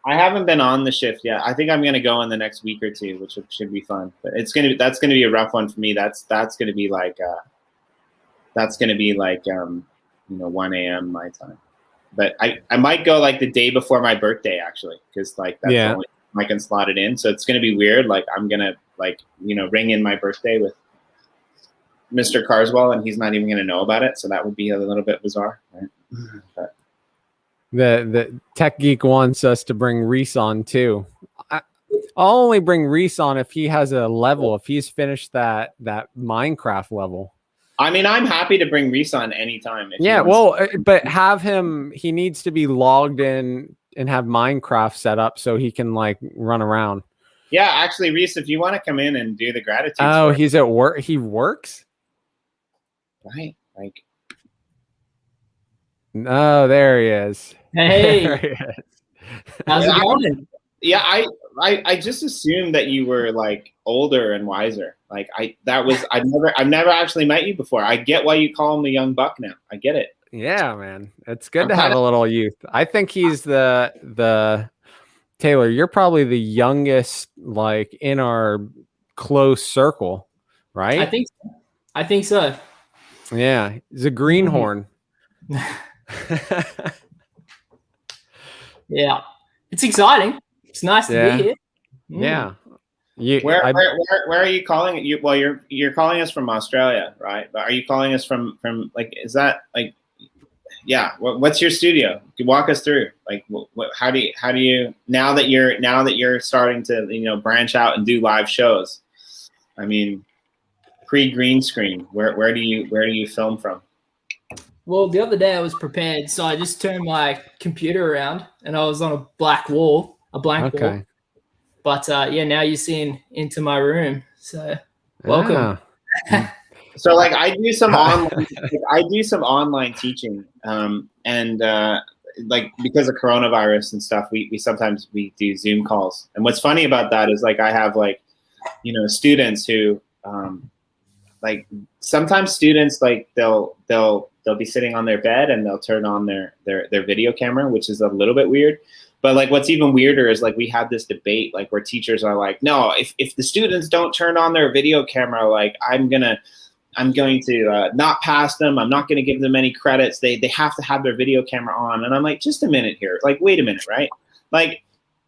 I haven't been on the shift yet. I think I'm gonna go in the next week or two, which should be fun. But that's gonna be a rough one for me. That's gonna be like 1 a.m. my time. But I might go like the day before my birthday actually, because like that's the only time I can slot it in. So it's gonna be weird. Like I'm gonna ring in my birthday with Mr. Carswell, and he's not even gonna know about it. So that would be a little bit bizarre, right? But the Tech Geek wants us to bring Reese on too. I'll only bring Reese on if he has a level, if he's finished that Minecraft level. I mean, I'm happy to bring Reese on anytime. Yeah, well, but have him, he needs to be logged in and have Minecraft set up so he can like run around. Yeah, actually, Reese, if you want to come in and do the gratitude. Oh, he's at work. He works? Right. Like. Oh, there he is. Hey. There he is. How's it going? Yeah, I just assumed that you were like older and wiser. Like I've never actually met you before. I get why you call him the young buck now. I get it. Yeah, man. It's good to have a little youth. I think he's the Taylor, you're probably the youngest like in our close circle, right? I think so. Yeah, he's a greenhorn. Yeah. It's exciting. It's nice to be here. Yeah. Where are you calling it? Well, you're calling us from Australia, right? But are you calling us from like, is that like, yeah? What's your studio? Walk us through. Like, how do you now that you're starting to branch out and do live shows? I mean, pre-green screen. Where do you film from? Well, the other day I was prepared, so I just turned my computer around and I was on a blank wall. But yeah, now you're seeing into my room. So welcome. So like I do some online teaching, and like because of coronavirus and stuff, we sometimes do Zoom calls. And what's funny about that is like I have like students who like sometimes students like they'll be sitting on their bed and they'll turn on their video camera, which is a little bit weird. But like what's even weirder is like we had this debate like where teachers are like, no, if the students don't turn on their video camera, like I'm going to not pass them. I'm not going to give them any credits. They have to have their video camera on. And I'm like, just a minute here. Like, wait a minute, right? Like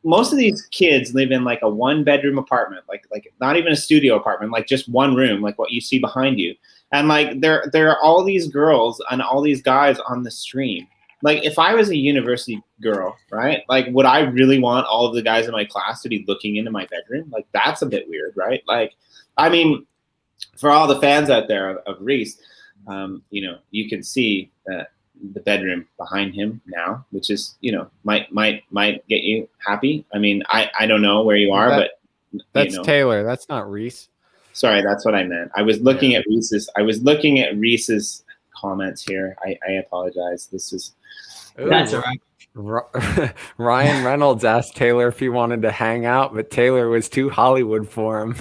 most of these kids live in like a 1-bedroom apartment, like not even a studio apartment, like just one room, like what you see behind you. And like there are all these girls and all these guys on the stream. Like if I was a university girl, right? Like would I really want all of the guys in my class to be looking into my bedroom? Like that's a bit weird, right? Like, I mean, for all the fans out there of Reese, you can see the bedroom behind him now, which is, might get you happy. I mean, I don't know where you are, but that's Taylor. That's not Reese. Sorry, that's what I meant. I was looking at Reese's comments here. I apologize. This is that's all right. Ryan Reynolds asked Taylor if he wanted to hang out, but Taylor was too Hollywood for him.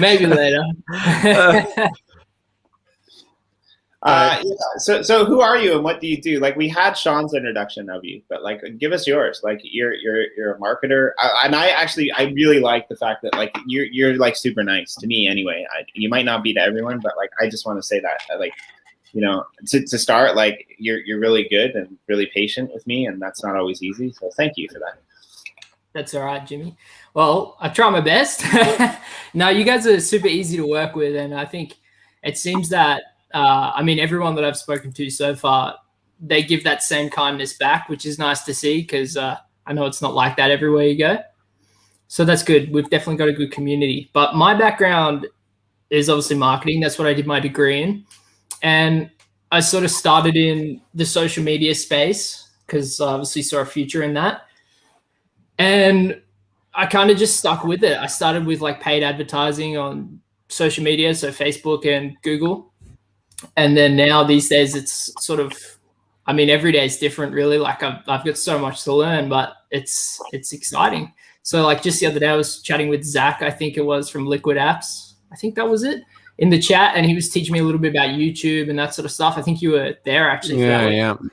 Maybe later. So who are you and what do you do? Like we had Sean's introduction of you, but like give us yours. Like you're a marketer, and I really like the fact that like you're like super nice to me anyway. You might not be to everyone, but like I just want to say that like to start, like you're really good and really patient with me, and that's not always easy. So thank you for that. That's all right, Jimmy. Well, I try my best. No, you guys are super easy to work with, and I think it seems that everyone that I've spoken to so far, they give that same kindness back, which is nice to see because I know it's not like that everywhere you go. So that's good. We've definitely got a good community. But my background is obviously marketing. That's what I did my degree in. And I sort of started in the social media space because I obviously saw a future in that. And I kind of just stuck with it. I started with like paid advertising on social media, so Facebook and Google. And then now these days it's sort of, every day is different really. Like I've got so much to learn, but it's exciting. So like just the other day I was chatting with Zach, I think it was from Liquid Apps. I think that was it. in the chat, and he was teaching me a little bit about YouTube and that sort of stuff. I think you were there actually. For that week.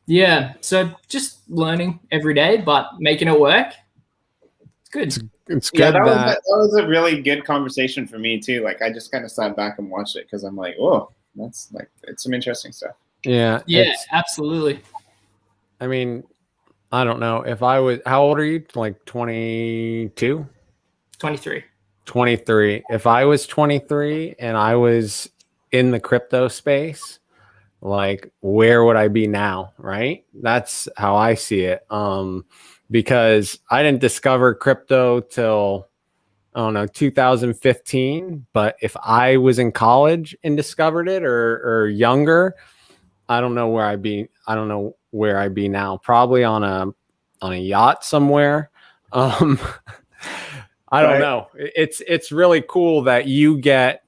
Yeah. So just learning every day, but making it work. It's good. It's good. Yeah, that was a really good conversation for me too. Like I just kind of sat back and watched it because I'm like, oh, that's like, it's some interesting stuff. Yeah. Yeah, absolutely. I mean, I don't know if I was, how old are you? Like 22? 23. 23. If I was 23 and I was in the crypto space, like where would I be now? Right. That's how I see it. Because I didn't discover crypto till, I don't know, 2015. But if I was in college and discovered it or younger, I don't know where I'd be. I don't know where I'd be now. Probably on a yacht somewhere. I don't know. It's really cool that you get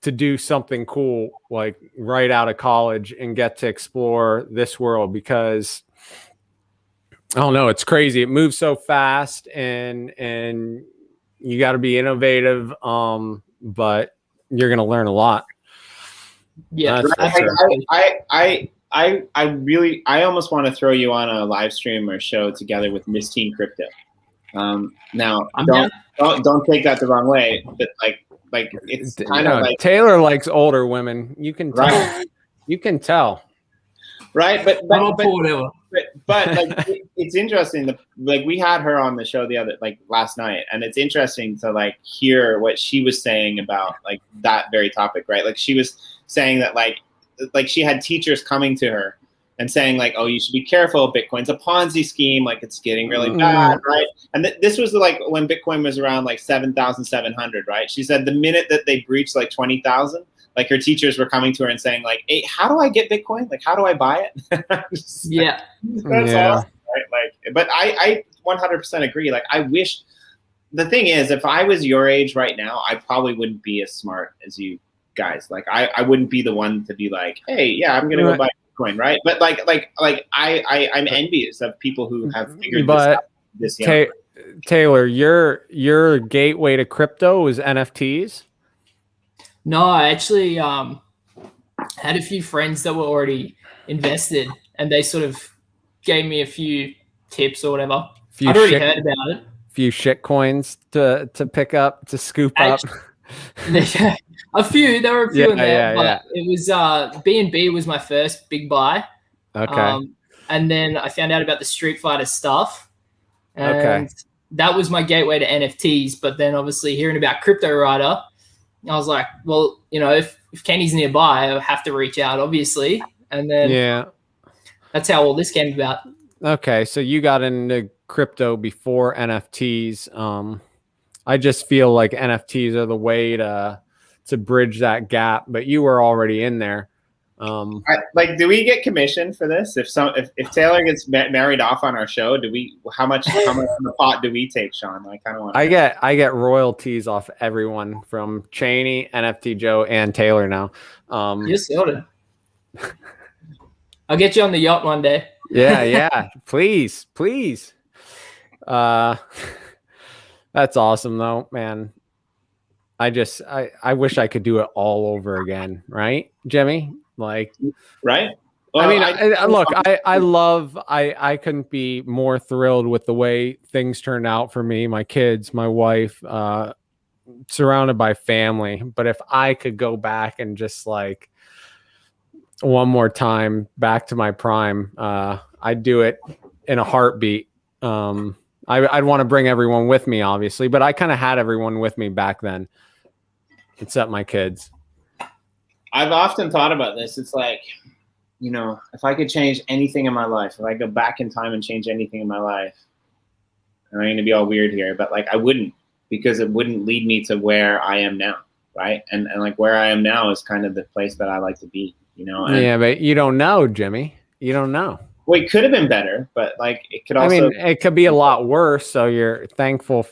to do something cool like right out of college and get to explore this world, because I don't know, it's crazy. It moves so fast and you got to be innovative, but you're going to learn a lot. Yeah. I almost want to throw you on a live stream or show together with Miss Teen Crypto. Now don't take that the wrong way, but like it's kind of like Taylor likes older women. You can tell. Right? You can tell. Right, but like it's interesting. Like we had her on the show last night, and it's interesting to like hear what she was saying about like that very topic, right? Like she was saying that like she had teachers coming to her and saying like, oh, you should be careful. Bitcoin's a Ponzi scheme. Like it's getting really bad, right? And this was like when Bitcoin was around like 7,700, right? She said the minute that they breached like 20,000, like her teachers were coming to her and saying like, hey, how do I get Bitcoin? Like, how do I buy it? Yeah. That's awesome, right? Like, but I 100% agree. Like I wish, the thing is, if I was your age right now, I probably wouldn't be as smart as you guys. Like I wouldn't be the one to be like, hey, yeah, I'm going to go buy Bitcoin, right? But I'm envious of people who have figured this out this young. Taylor, your gateway to crypto was NFTs? No, I actually had a few friends that were already invested, and they sort of gave me a few tips or whatever. I'd already heard about it. Few shit coins to pick up, to scoop up. A few. There were a few in there, but it was BNB was my first big buy. Okay. And then I found out about the Street Fighter stuff, and that was my gateway to NFTs. But then obviously hearing about Cryptowriter, I was like, well, you know, if Kenny's nearby, I have to reach out, obviously. And then that's how all this came about. Okay, so you got into crypto before NFTs. I just feel like NFTs are the way to bridge that gap, but you were already in there. Like, do we get commission for this? If Taylor gets married off on our show, how much in the pot do we take, Sean? I kind of want. I get royalties off everyone from Cheney, NFT Joe, and Taylor now. You're sorted. I'll get you on the yacht one day. Yeah, please. That's awesome though, man. I wish I could do it all over again, right, Jimmy? Like, right? Well, I mean, I couldn't be more thrilled with the way things turned out for me, my kids, my wife, surrounded by family. But if I could go back and just like one more time back to my prime, I'd do it in a heartbeat. I'd want to bring everyone with me, obviously, but I kind of had everyone with me back then, except my kids. I've often thought about this. It's like, you know, if I could change anything in my life, if I go back in time and change anything in my life, and I'm going to be all weird here, but like I wouldn't, because it wouldn't lead me to where I am now, right? And like where I am now is kind of the place that I like to be, you know? And but you don't know, Jimmy. You don't know. Well, it could have been better, but like it could also. I mean, it could be a lot worse. So you're grateful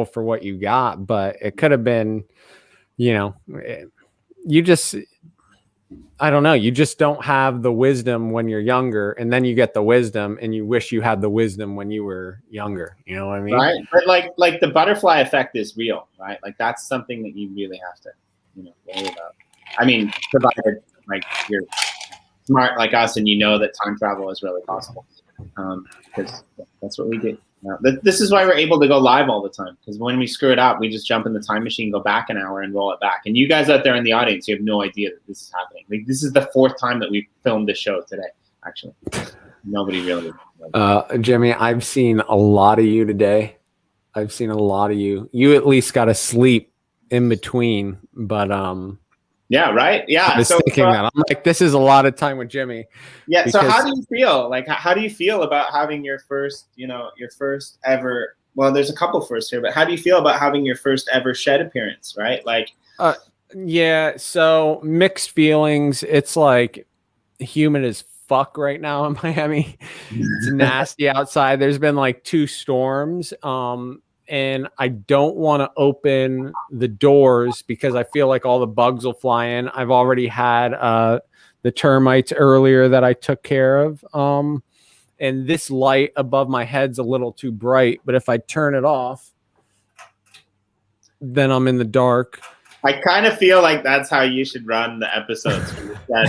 for what you got, but it could have been, you know, I don't know. You just don't have the wisdom when you're younger, and then you get the wisdom, and you wish you had the wisdom when you were younger. You know what I mean? Right. But like the butterfly effect is real, right? Like that's something that you really have to, worry about. I mean, provided like you're smart like us and you know that time travel is really possible, because that's what we do. This is why we're able to go live all the time, because when we screw it up, we just jump in the time machine, go back an hour, and roll it back. And you guys out there in the audience, you have no idea that this is happening. Like, this is the 4th time that we've filmed this show today, actually. Nobody really. Jimmy, I've seen a lot of you today. I've seen a lot of you. You at least got to sleep in between, but yeah, right. Yeah. I was thinking that. I'm like, this is a lot of time with Jimmy. Yeah. Because, so how do you feel? Like, how do you feel about having your first, your first ever? Well, there's a couple firsts here, but how do you feel about having your first ever shed appearance? Right. Like. Yeah. So mixed feelings. It's like humid as fuck right now in Miami. It's nasty outside. There's been like 2 storms. And I don't want to open the doors because I feel like all the bugs will fly in. I've already had the termites earlier that I took care of. And this light above my head's a little too bright, but if I turn it off, then I'm in the dark. I kind of feel like that's how you should run the episodes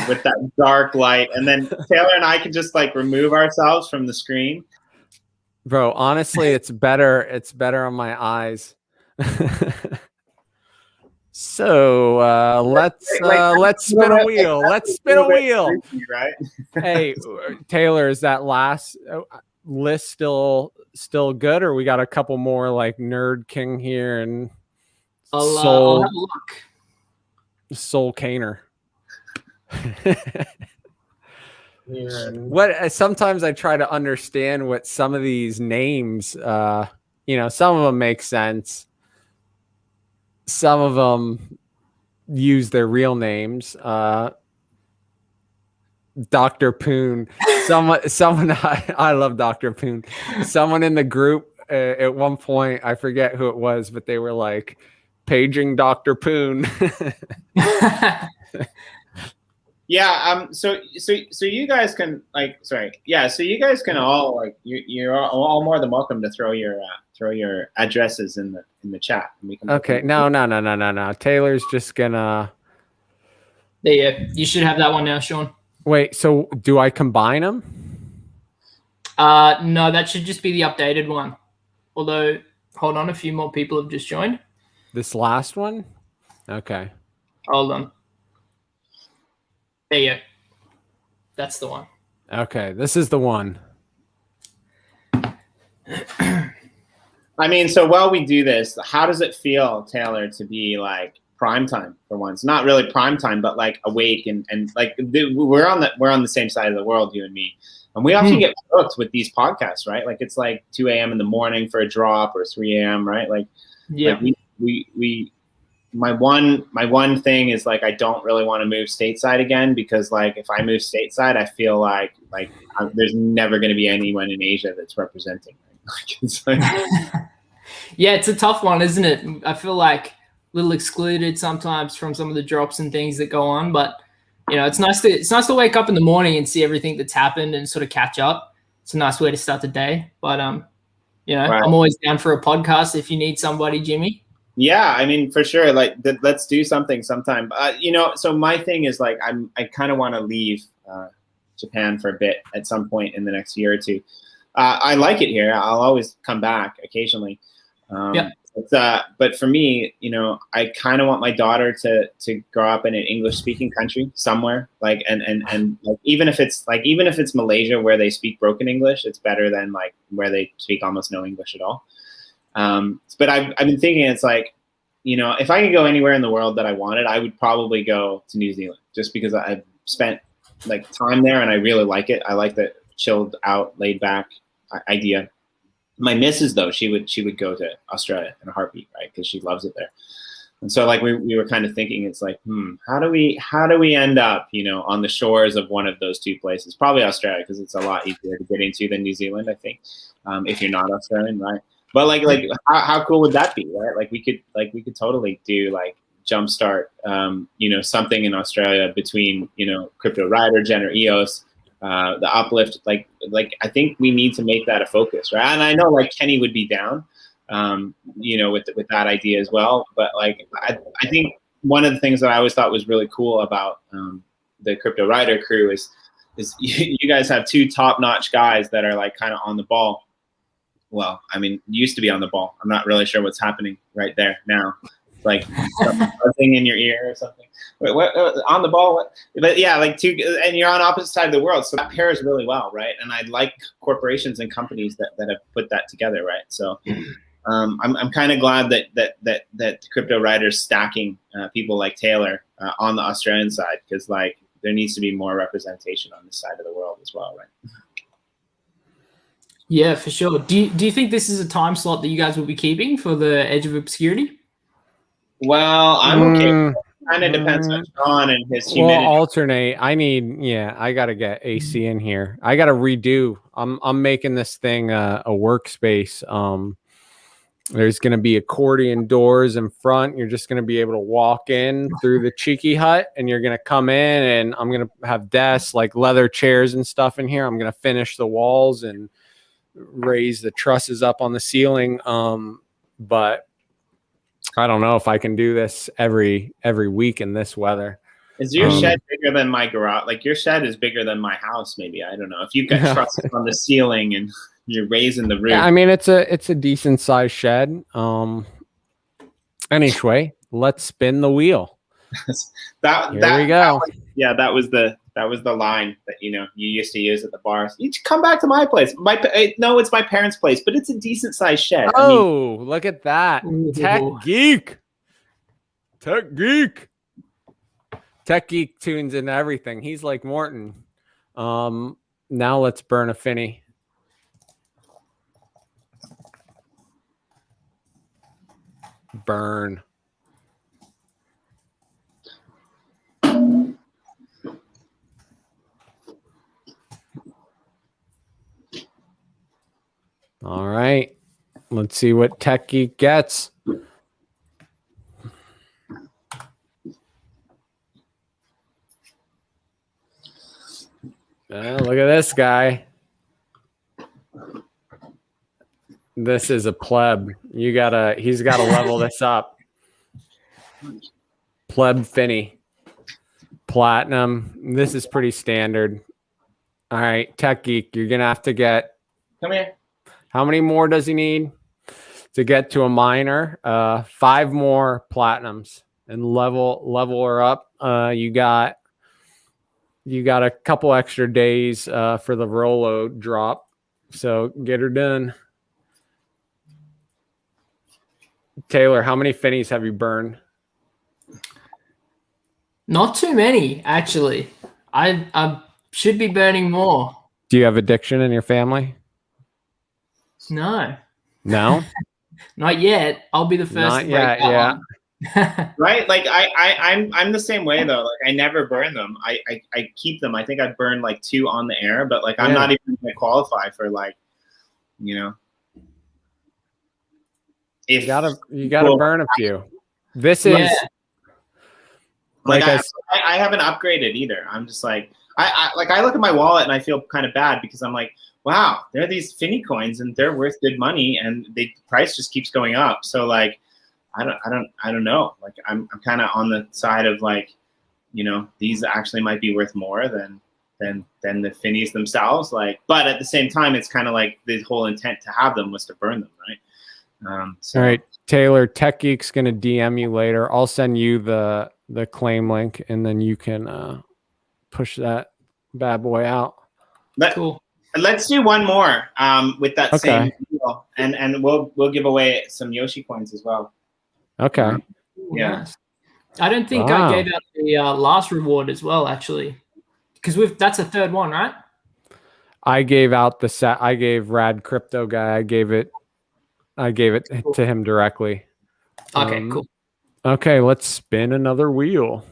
with that dark light. And then Taylor and I can just like remove ourselves from the screen. Bro, honestly, it's better. It's better on my eyes. So let's spin a wheel. Let's spin a wheel. Creepy, right? Hey, Taylor, is that last list still good, or we got a couple more like Nerd King here and I'll have a look. Soul Caner? Yeah. What sometimes I try to understand what some of these names, some of them make sense. Some of them use their real names. Dr. Poon. Someone I love Dr. Poon. Someone in the group at one point, I forget who it was, but they were like paging Dr. Poon. Yeah. So you guys can so you guys can all like you're all more than welcome to throw your addresses in the chat. And we can Okay. No. Taylor's just gonna. There you should have that one now, Sean. Wait. So do I combine them? No, that should just be the updated one. Although, hold on, a few more people have just joined. This last one. Okay. Hold on. There you go. That's the one. Okay, this is the one. I mean, so while we do this, how does it feel, Taylor, to be like prime time for once? Not really prime time, but like awake and like we're on the same side of the world, you and me, and we often get booked with these podcasts, right? Like it's like 2 a.m. in the morning for a drop or 3 a.m., right? Like, yeah, like we my one thing is like I don't really want to move stateside again, because like if I move stateside, I feel like there's never going to be anyone in Asia that's representing. Yeah, it's a tough one, isn't it? I feel like a little excluded sometimes from some of the drops and things that go on, but it's nice to wake up in the morning and see everything that's happened and sort of catch up. It's a nice way to start the day. But right. I'm always down for a podcast if you need somebody, Jimmy. Yeah, I mean, for sure. Like, let's do something sometime. So my thing is like, I kind of want to leave Japan for a bit at some point in the next year or two. I like it here. I'll always come back occasionally. Yeah. But for me, I kind of want my daughter to grow up in an English-speaking country somewhere. Like, and like even if it's Malaysia where they speak broken English, it's better than like where they speak almost no English at all. But I've been thinking, it's like, if I could go anywhere in the world that I wanted, I would probably go to New Zealand, just because I've spent like time there and I really like it. I like the chilled out, laid back idea. My missus, though, she would go to Australia in a heartbeat, right? Because she loves it there. And so like we were kind of thinking, it's like, how do we end up, on the shores of one of those two places? Probably Australia, because it's a lot easier to get into than New Zealand, I think, if you're not Australian, right? But like how cool would that be, right? Like we could totally do like jumpstart, something in Australia between, Cryptowriter, Jenner, EOS, the Uplift. Like I think we need to make that a focus, right? And I know like Kenny would be down, with that idea as well. But like I think one of the things that I always thought was really cool about the Cryptowriter crew is you guys have two top-notch guys that are like kind of on the ball. Well, I mean, used to be on the ball. I'm not really sure what's happening right there now. Like something in your ear or something. Wait, what on the ball? What? But yeah, like two, and you're on opposite side of the world, so that pairs really well, right? And I like corporations and companies that have put that together, right? So I'm kind of glad that Cryptowriter's stacking people like Taylor on the Australian side, because like there needs to be more representation on this side of the world as well, right? Yeah, for sure. Do you think this is a time slot that you guys will be keeping for the Edge of Obscurity? Well, I'm okay. Kind of depends on Sean and his humidity. Well, alternate. I got to get AC in here. I got to redo. I'm making this thing a workspace. There's going to be accordion doors in front. You're just going to be able to walk in through the cheeky hut, and you're going to come in, and I'm going to have desks, like leather chairs and stuff in here. I'm going to finish the walls and raise the trusses up on the ceiling. But I don't know if I can do this every week in this weather. Is your shed bigger than my garage? Like your shed is bigger than my house, maybe. I don't know. If you've got trusses on the ceiling and you're raising the roof. Yeah, I mean, it's a decent sized shed. Anyway, let's spin the wheel. Here we go. That was the line that you used to use at the bars. You come back to my place. No, it's my parents' place, but it's a decent sized shed. Oh, look at that. Tech geek tunes into everything. He's like Morton. Now let's burn a Finney. Burn. All right. Let's see what Tech Geek gets. Look at this guy. This is a pleb. He's gotta level this up. Pleb Finney. Platinum. This is pretty standard. All right, Tech Geek, you're gonna have to get. Come here. How many more does he need to get to a minor? 5 more platinums and level her up. You got a couple extra days for the Rolo drop, so get her done. Taylor, how many Finneys have you burned? Not too many, actually. I should be burning more. Do you have addiction in your family? No. Not yet. I'll be the first. Not yet. Yeah. Right. Like I'm the same way though. Like I never burn them. I keep them. I think I burned like 2 on the air, but like I'm not even gonna qualify for like, if you gotta burn a few. This is like I haven't upgraded either. I'm just like I look at my wallet and I feel kind of bad because I'm like, wow, there are these Finney coins and they're worth good money and the price just keeps going up. So like, I don't know. Like I'm kind of on the side of like, these actually might be worth more than the Finneys themselves. Like, but at the same time, it's kind of like the whole intent to have them was to burn them, right? All right, Taylor, Tech Geek's gonna DM you later. I'll send you the claim link and then you can push that bad boy out. Cool. Let's do one more with that same deal, and we'll give away some Yoshi coins as well. Okay. Yeah. I don't think I gave out the last reward as well, actually, because that's a third one, right? I gave out the set. I gave Rad Crypto guy. I gave it to him directly. Okay, cool. Okay, let's spin another wheel.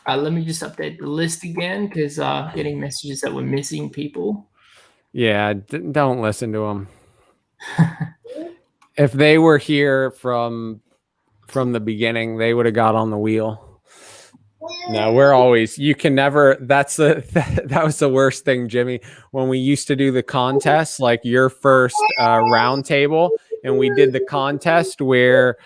Let me just update the list again because getting messages that we're missing people. Yeah, don't listen to them. If they were here from from the beginning, they would have got on the wheel. No, we're always, you can never, that was the worst thing, Jimmy, when we used to do the contest, like your first round table, and we did the contest where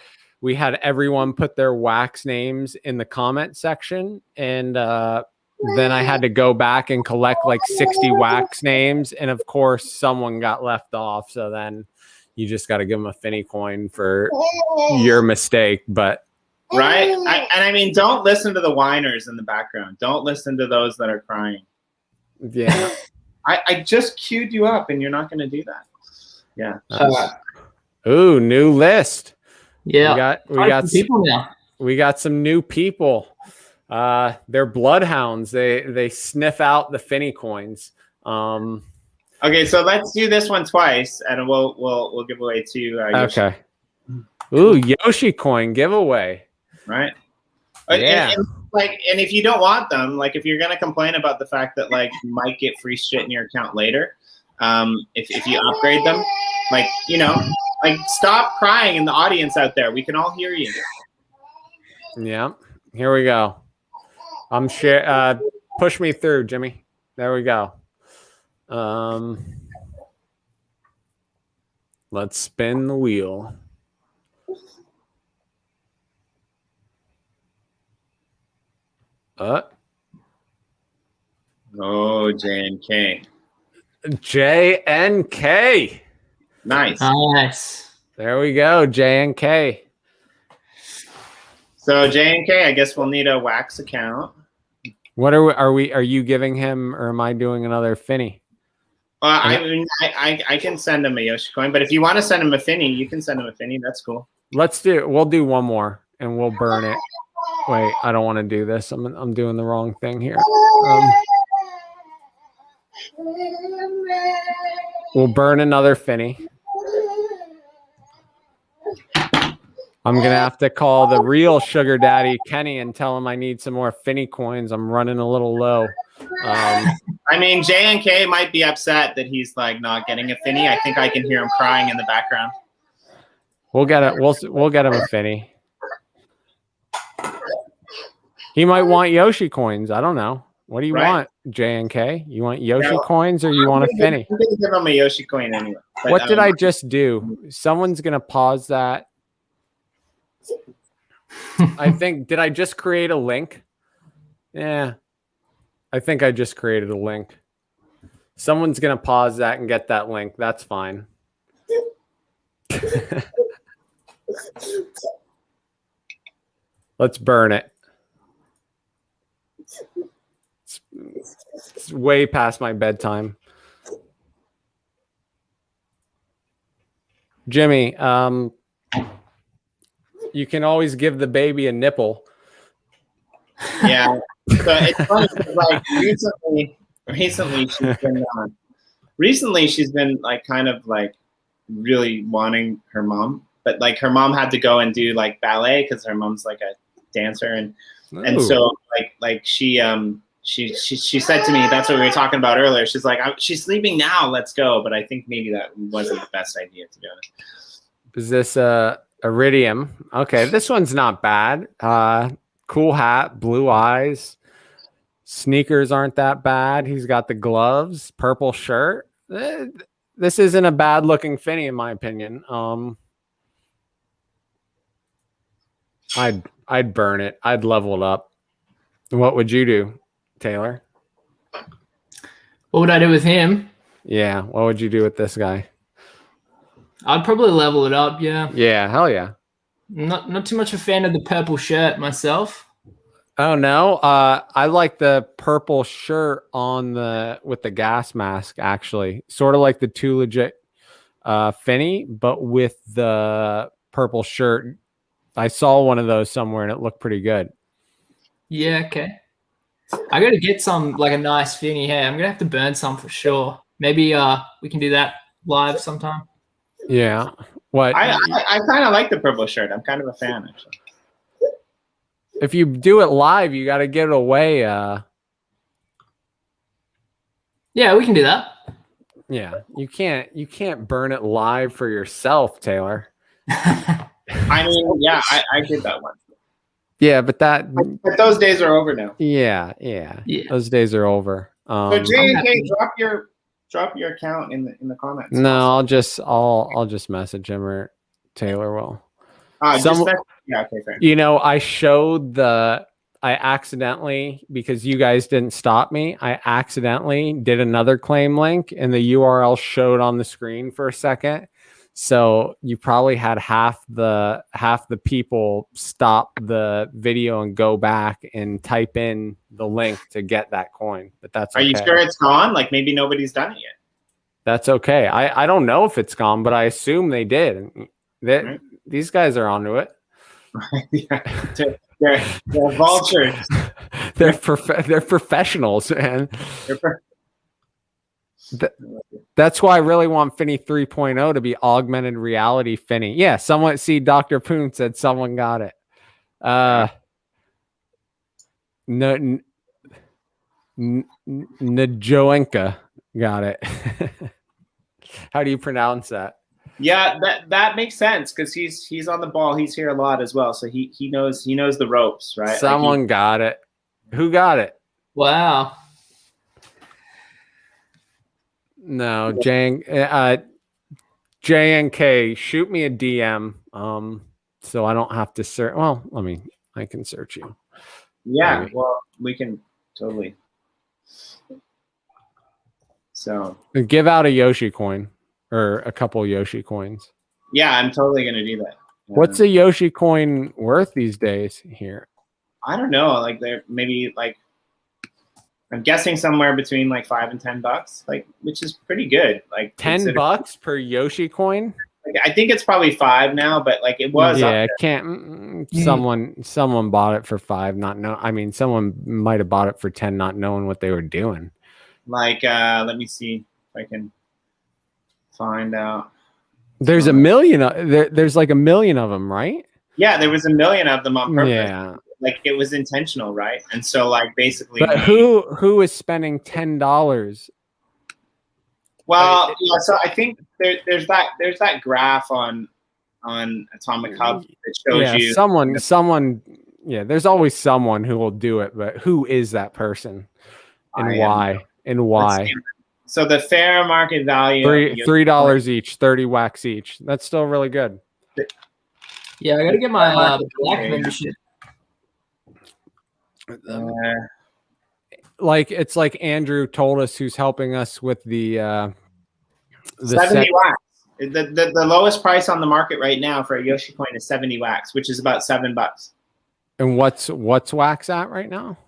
we had everyone put their wax names in the comment section, and then I had to go back and collect like 60 wax names, and of course someone got left off, so then you just got to give them a Finney coin for your mistake. But right? I mean, don't listen to the whiners in the background. Don't listen to those that are crying. Yeah. I just queued you up, and you're not going to do that. Yeah. Ooh, new list. Yeah. We got people now. We got some new people. They're bloodhounds. They sniff out the Finney coins. Okay, so let's do this one twice, and we'll give away two. Okay. Ooh, Yoshi coin giveaway. Right. Yeah. And if you don't want them, like if you're gonna complain about the fact that like you might get free shit in your account later, if you upgrade them, like like stop crying in the audience out there. We can all hear you. Yeah. Here we go. Push me through, Jimmy. There we go. Let's spin the wheel. Oh, J&K. J&K. Nice. Nice. There we go, J&K. So J&K, I guess we'll need a wax account. What are you giving him, or am I doing another Finney? I mean, I can send him a Yoshi coin, but if you want to send him a Finney, you can send him a Finney. That's cool. We'll do one more and we'll burn it. Wait, I don't want to do this. I'm doing the wrong thing here. We'll burn another Finney. I'm going to have to call the real sugar daddy, Kenny, and tell him I need some more Finney coins. I'm running a little low. I mean, J&K might be upset that he's like not getting a Finney. I think I can hear him crying in the background. We'll get it. We'll get him a Finney. He might want Yoshi coins. I don't know. What do you want, J&K? You want Yoshi coins, or you want a Finney? I'm going to give him a Yoshi coin anyway. But, what did I just do? Someone's going to pause that. I think, did I just create a link? Yeah. I think I just created a link. Someone's going to pause that and get that link. That's fine. Let's burn it. It's way past my bedtime. Jimmy, you can always give the baby a nipple. Yeah. So it's funny, like recently she's been like kind of like really wanting her mom, but like her mom had to go and do like ballet because her mom's like a dancer, and so like she said to me, that's what we were talking about earlier. She's like, she's sleeping now, let's go. But I think maybe that wasn't the best idea, to be honest. Is this Iridium? Okay, this one's not bad. Cool hat, blue eyes. Sneakers aren't that bad. He's got the gloves, purple shirt. This isn't a bad looking Finney, in my opinion. I'd burn it. I'd level it up. What would you do, Taylor? What would I do with him? Yeah, what would you do with this guy? I'd probably level it up, yeah. Yeah, hell yeah. Not too much a fan of the purple shirt myself. Oh no, I like the purple shirt with the gas mask, actually. Sort of like the Too Legit Finney, but with the purple shirt. I saw one of those somewhere and it looked pretty good. Yeah, okay. I gotta get some, like a nice Finney. Hey, I'm gonna have to burn some for sure. Maybe we can do that live sometime. Yeah. What? I kind of like the purple shirt. I'm kind of a fan, actually. If you do it live, you got to give it away. Yeah, we can do that. Yeah, you can't burn it live for yourself, Taylor. I mean, yeah, I did that once. Yeah, but those days are over now. Yeah. Those days are over. So J&K, drop your account in the comments. No, also. I'll just message him, or Taylor will. Yeah, okay, fair. You know, I accidentally, because you guys didn't stop me, I accidentally did another claim link and the URL showed on the screen for a second. So you probably had half the people stop the video and go back and type in the link to get that coin. But that's okay. Are you sure it's gone? Like maybe nobody's done it yet. That's okay. I don't know if it's gone, but I assume they did. Right. These guys are onto it. Yeah. They're vultures. They're professionals, man. That's why I really want Finney 3.0 to be augmented reality Finney. Yeah, someone, see, Dr. Poon said someone got it. Najoenka got it. How do you pronounce that? Yeah, that makes sense because he's on the ball. He's here a lot as well, so he knows the ropes, right? Someone got it. Who got it? Wow. No, JNK, shoot me a DM, so I don't have to search. Well, I can search you. Yeah, maybe. Well, we can totally. So give out a Yoshi coin or a couple Yoshi coins. Yeah, I'm totally gonna do that. What's a Yoshi coin worth these days here? I don't know. Like they're maybe like, I'm guessing somewhere between like $5 and $10, like, which is pretty good. Like $10 per Yoshi coin. Like, I think it's probably $5 now, but like it was. Yeah, someone bought it for $5, not know. I mean, someone might have bought it for $10, not knowing what they were doing. Like, let me see if I can find out. There's a million. There's like a million of them, right? Yeah, there was a million of them on purpose. Yeah. Like it was intentional, right? And so like basically, but who is spending $10? Well, yeah. So I think there's that graph on Atomic Hub that shows you someone. Yeah, there's always someone who will do it, but who is that person, and why? And why? So the fair market value, $3 each, 30 wax each. That's still really good. Yeah, I gotta get my black membership. Like it's like Andrew told us, who's helping us with the 70 wax. The lowest price on the market right now for a Yoshi coin is 70 wax, which is about $7. And what's wax at right now?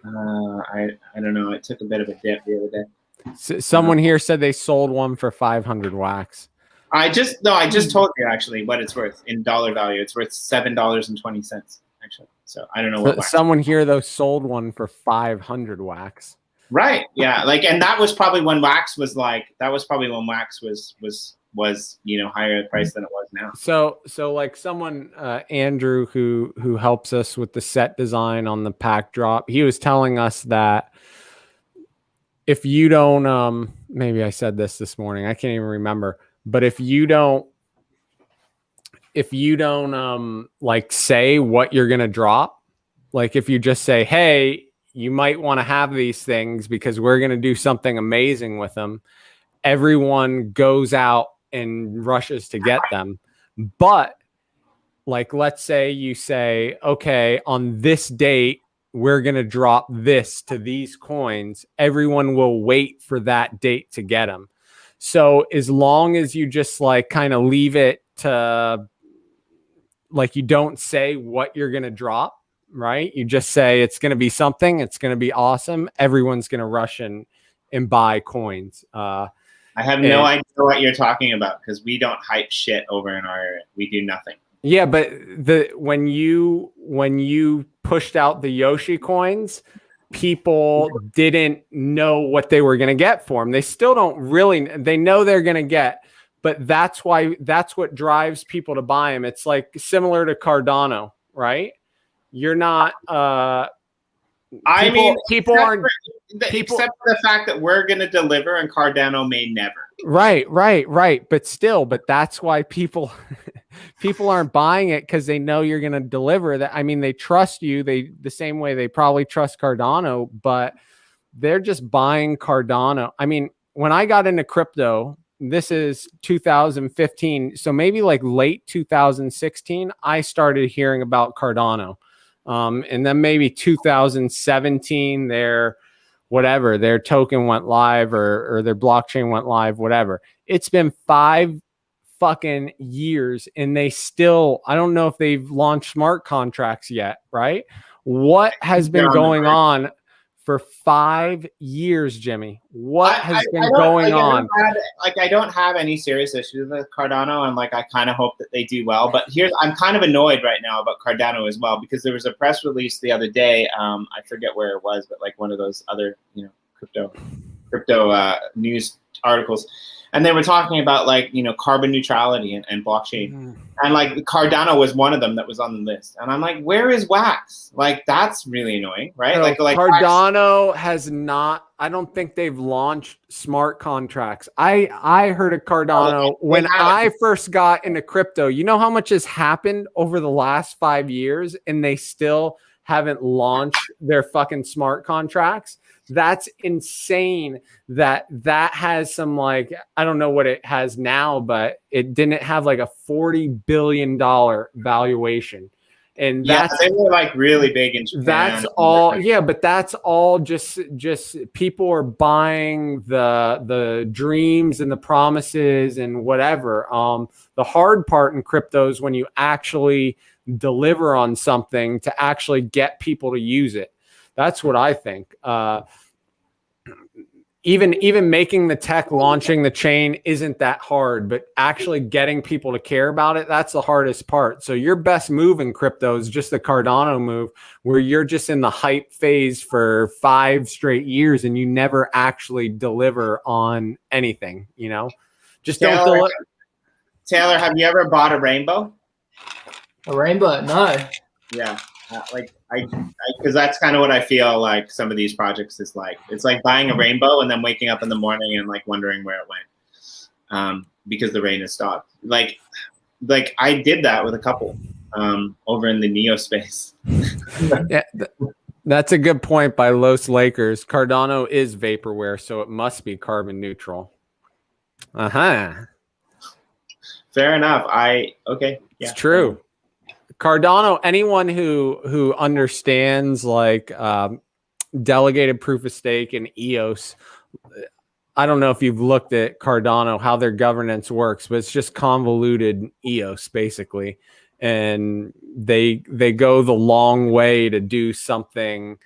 I don't know. It took a bit of a dip the other day. Someone here said they sold one for 500 wax. I just told you actually what it's worth in dollar value. It's worth $7.20 actually. So I don't know what. Someone here though sold one for 500 wax. Right. Yeah. Like, and that was probably when wax was like. That was probably when wax was higher price than it was now. So like someone Andrew who helps us with the set design on the pack drop, he was telling us that if you don't maybe I said this morning, I can't even remember, but if you don't like say what you're going to drop, like if you just say, hey, you might want to have these things because we're going to do something amazing with them, everyone goes out and rushes to get them. But like, let's say you say, okay, on this date, we're going to drop this to these coins. Everyone will wait for that date to get them. So as long as you just like kind of leave it to like, you don't say what you're going to drop, right? You just say it's going to be something. It's going to be awesome. Everyone's going to rush and buy coins. I have no idea what you're talking about because we don't hype shit over in our area. We do nothing. Yeah, but when you pushed out the Yoshi coins, people didn't know what they were going to get for them. They still don't really. They know they're going to get, but that's what drives people to buy them. It's like similar to Cardano, right? You're not. People aren't. Except for the fact that we're going to deliver and Cardano may never. Right. But that's why people. people aren't buying it because they know you're going to deliver that. I mean, they trust you. The same way they probably trust Cardano, but they're just buying Cardano. I mean, when I got into crypto, this is 2015. So maybe like late 2016, I started hearing about Cardano. And then maybe 2017, their token went live or their blockchain went live, whatever. It's been 5 fucking years and they still, I don't know if they've launched smart contracts yet, right? What has been going on for 5 years, Jimmy? What has been going on? I don't have any serious issues with Cardano, and like I kind of hope that they do well. But I'm kind of annoyed right now about Cardano as well, because there was a press release the other day. I forget where it was, but like one of those other crypto news articles. And they were talking about like, carbon neutrality and blockchain. And like Cardano was one of them that was on the list. And I'm like, where is Wax? Like, that's really annoying, right? No, like Cardano has not, I don't think they've launched smart contracts. I heard of Cardano when I first got into crypto. You know how much has happened over the last 5 years and they still haven't launched their fucking smart contracts? That's insane. That has some, like, I don't know what it has now, but it didn't have like a $40 billion valuation. And that's, they were like really big in Japan. That's all. Yeah, but that's all just people are buying the dreams and the promises and whatever. The hard part in crypto is when you actually deliver on something to actually get people to use it. That's what I think. Even making the tech, launching the chain isn't that hard, but actually getting people to care about it, that's the hardest part. So your best move in crypto is just the Cardano move, where you're just in the hype phase for 5 straight years and you never actually deliver on anything, Just don't deliver. Taylor, have you ever bought a rainbow? A rainbow? No. Yeah. Because that's kind of what I feel like some of these projects is like. It's like buying a rainbow and then waking up in the morning and like wondering where it went, because the rain has stopped. Like I did that with a couple over in the Neo space. Yeah, that's a good point by Los Lakers. Cardano is vaporware, so it must be carbon neutral. Fair enough. Okay. Yeah. It's true. Cardano, anyone who understands like delegated proof of stake and EOS, I don't know if you've looked at Cardano, how their governance works, but it's just convoluted EOS basically. And they go the long way to do something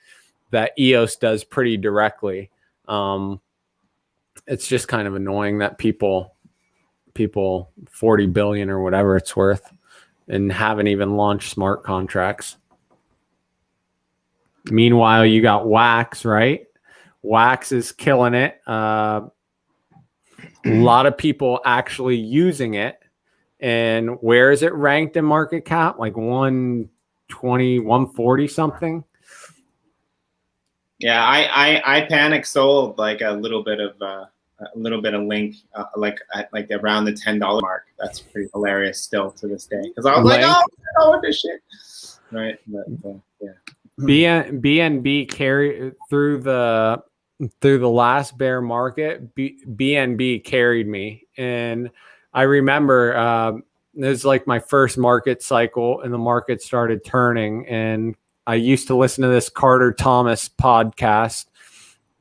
that EOS does pretty directly. It's just kind of annoying that people 40 billion or whatever it's worth and haven't even launched smart contracts. Meanwhile, you got Wax, right? Wax is killing it. A lot of people actually using it. And where is it ranked in market cap? Like 120, 140 something? Yeah, I panic sold like a little bit of Link, like around the $10 mark. That's pretty hilarious still to this day, because I was like, oh, what this shit, right? But, yeah. BNB carry through the last bear market. BNB carried me, and I remember it was like my first market cycle, and the market started turning. And I used to listen to this Carter Thomas podcast.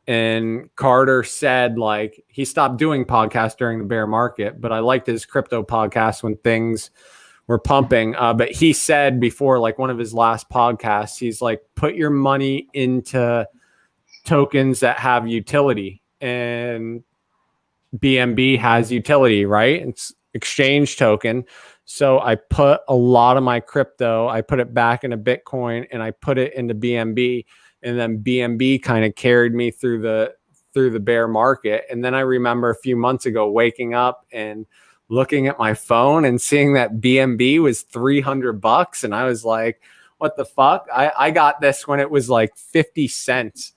And Carter said, like, he stopped doing podcasts during the bear market, but I liked his crypto podcast when things were pumping. But he said before, like one of his last podcasts, he's like, put your money into tokens that have utility. And BNB has utility, right? It's exchange token. So I put a lot of my crypto, I put it back into Bitcoin and I put it into BNB. And then BNB kind of carried me through the bear market. And then I remember a few months ago waking up and looking at my phone and seeing that BNB was $300. And I was like, what the fuck? I got this when it was like 50 cents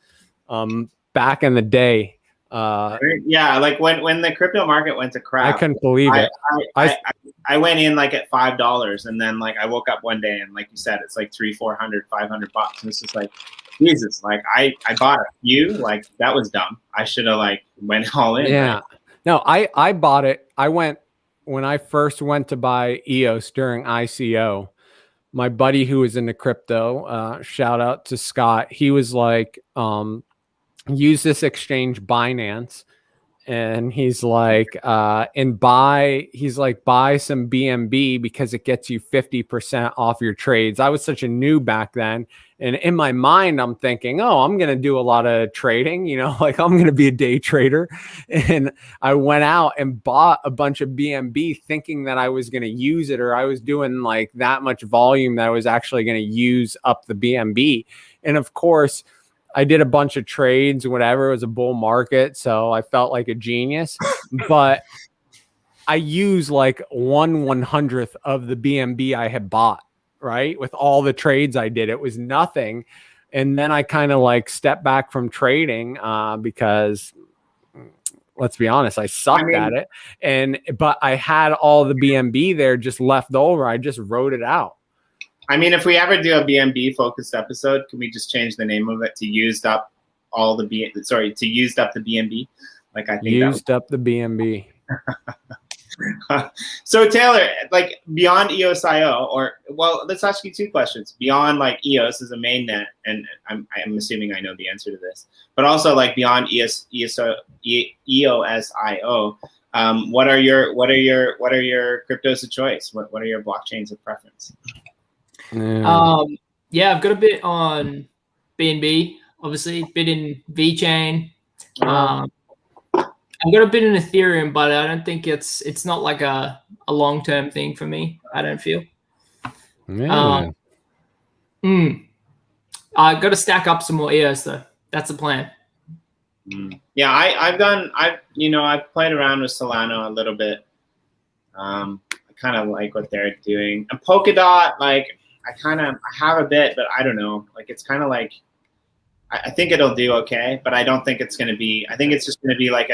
back in the day. Yeah, like when the crypto market went to crap, I couldn't believe it. I I went in like at $5, and then like I woke up one day and like you said, it's like $300, $400, $500. And it's just like, Jesus, like I bought a few, like that was dumb. I should have like went all in. Yeah. Right? No, I bought it. When I first went to buy EOS during ICO, my buddy who was into crypto, shout out to Scott. He was like, use this exchange Binance. And he's like, buy some BNB because it gets you 50% off your trades. I was such a new back then. And in my mind, I'm thinking, oh, I'm going to do a lot of trading, like I'm going to be a day trader. And I went out and bought a bunch of BNB thinking that I was going to use it, or I was doing like that much volume that I was actually going to use up the BNB. And of course, I did a bunch of trades, whatever. It was a bull market, so I felt like a genius. But I used like 1/100th of the BNB I had bought, right? With all the trades I did. It was nothing. And then I kind of like stepped back from trading because let's be honest, I sucked at it. But I had all the BNB there just left over. I just wrote it out. I mean, if we ever do a BNB focused episode, can we just change the name of it to used up the BNB? Like I think used up the BNB. So Taylor, like beyond EOS.io, let's ask you two questions. Beyond like EOS as a mainnet, and I'm assuming I know the answer to this, but also like beyond EOS.io, what are your cryptos of choice? What are your blockchains of preference? Yeah, I've got a bit on BNB, obviously, a bit in VeChain. I've got a bit in Ethereum, but I don't think it's not like a long-term thing for me. I don't feel. Mm. I got to stack up some more EOS though. That's the plan. Yeah, I've played around with Solana a little bit. I kind of like what they're doing. And Polkadot, like I have a bit, but I don't know. Like it's kind of like I think it'll do okay, but I don't think it's going to be. I think it's just going to be like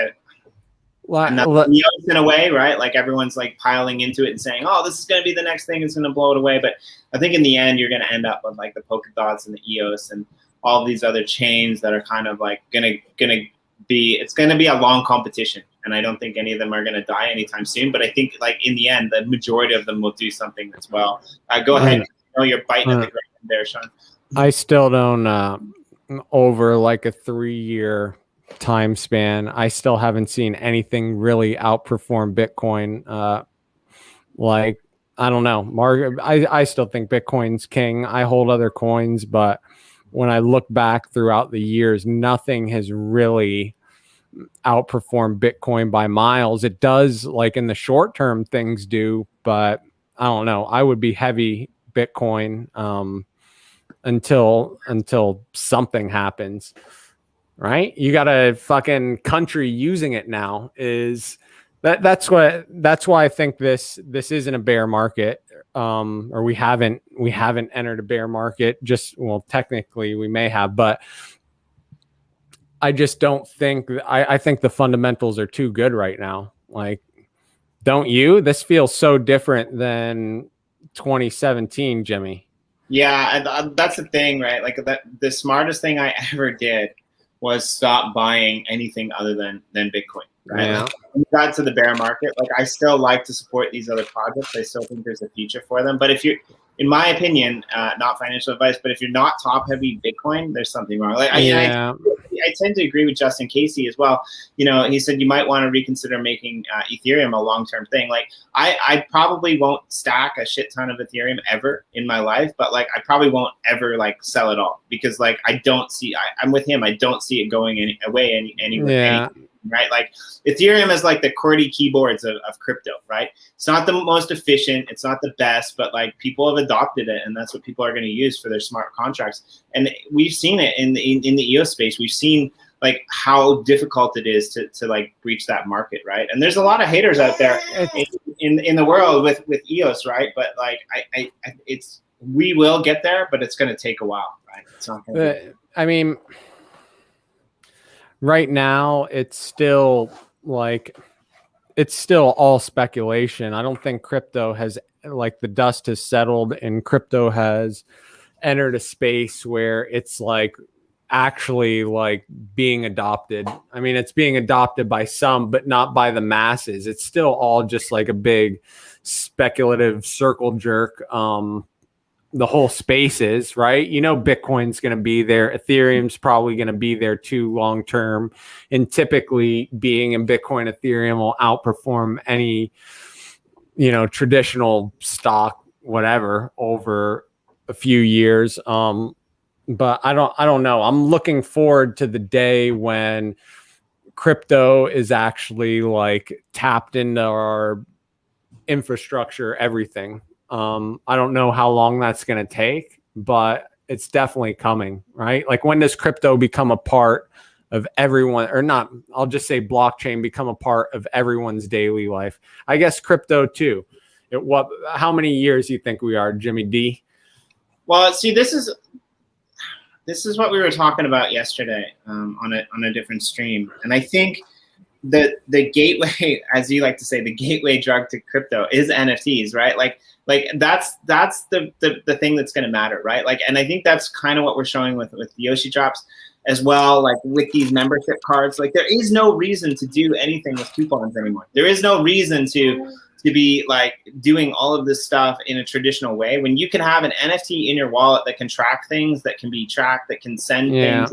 another EOS in a way, right? Like everyone's like piling into it and saying, "Oh, this is going to be the next thing. It's going to blow it away." But I think in the end, you're going to end up with like the Polkadots and the EOS and all these other chains that are kind of like going to be. It's going to be a long competition, and I don't think any of them are going to die anytime soon. But I think like in the end, the majority of them will do something as well. Go ahead. You're biting at the ground there, Sean. I still don't over like a 3-year time span. I still haven't seen anything really outperform Bitcoin. Like I don't know, I still think Bitcoin's king. I hold other coins, but when I look back throughout the years, nothing has really outperformed Bitcoin by miles. It does, like in the short term, things do, but I don't know. I would be heavy Bitcoin until something happens, right? You got a fucking country using it now. That's why I think this isn't a bear market, or we haven't entered a bear market. Technically we may have, but I just don't think. I think the fundamentals are too good right now. Like, don't you? This feels so different than 2017, Jimmy. Yeah, that's the thing, right? Like the smartest thing I ever did was stop buying anything other than Bitcoin. Right? Yeah. Like, when we got to the bear market, like I still like to support these other projects. I still think there's a future for them. But if you're, in my opinion, not financial advice, but if you're not top heavy Bitcoin, there's something wrong. Like I tend to agree with Justin Casey as well. He said you might want to reconsider making Ethereum a long-term thing. Like I probably won't stack a shit ton of Ethereum ever in my life, but like I probably won't ever like sell it all because like I don't see. I'm with him. I don't see it going anywhere. Yeah. Right, like Ethereum is like the QWERTY keyboards of crypto, right? It's not the most efficient, it's not the best, but like people have adopted it, and that's what people are going to use for their smart contracts. And we've seen it in the EOS space. We've seen like how difficult it is to like breach that market, right? And there's a lot of haters out there in the world with EOS, right? But like we will get there, but it's going to take a while, right? It's not going to. I mean. Right now, it's still like it's still all speculation. I don't think crypto has, like, the dust has settled and crypto has entered a space where it's like actually like being adopted. I mean, it's being adopted by some, but not by the masses. It's still all just like a big speculative circle jerk. The whole space is, right? You know, Bitcoin's going to be there. Ethereum's probably going to be there too long term. And typically being in Bitcoin, Ethereum will outperform any, you know, traditional stock, whatever, over a few years. But I don't know. I'm looking forward to the day when crypto is actually like tapped into our infrastructure, everything. I don't know how long that's going to take, but it's definitely coming, right? Like, when does crypto become a part of everyone, or not? I'll just say blockchain become a part of everyone's daily life. I guess crypto too. How many years do you think we are, Jimmy D? Well, see, this is what we were talking about yesterday on a different stream, and I think the gateway, as you like to say, the gateway drug to crypto is NFTs, right? Like that's the thing that's going to matter, right? Like, and I think that's kind of what we're showing with YoshiDrops as well. Like with these membership cards, like there is no reason to do anything with coupons anymore. There is no reason to be like doing all of this stuff in a traditional way when you can have an NFT in your wallet that can track things, that can be tracked, that can send things,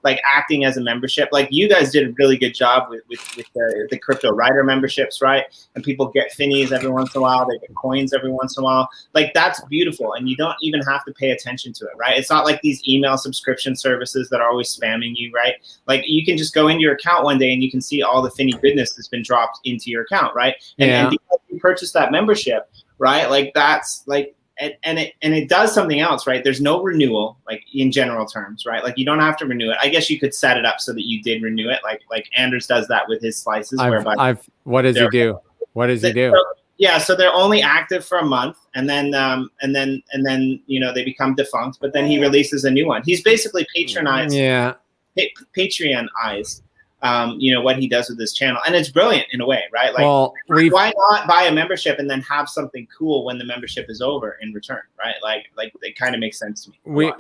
like acting as a membership. Like you guys did a really good job with the Cryptowriter memberships, right? And people get Finneys every once in a while, they get coins every once in a while. Like that's beautiful, and you don't even have to pay attention to it, right? It's not like these email subscription services that are always spamming you, right? Like you can just go into your account one day and you can see all the Finney goodness that's been dropped into your account, right? And because you purchase that membership, right? Like that's like, and it does something else, right? There's no renewal, like in general terms, right? Like you don't have to renew it. I guess you could set it up so that you did renew it, like Anders does that with his slices. What does he do? What does he do? So they're only active for a month, and then you know they become defunct. But then he releases a new one. He's basically patronized. Yeah. Patreonized. You know what he does with this channel, and it's brilliant in a way, right? Like, well, why not buy a membership and then have something cool when the membership is over in return, right? Like it kind of makes sense to me.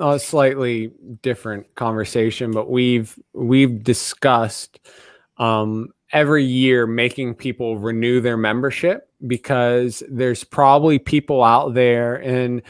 A slightly different conversation, but we've discussed every year making people renew their membership, because there's probably people out there, and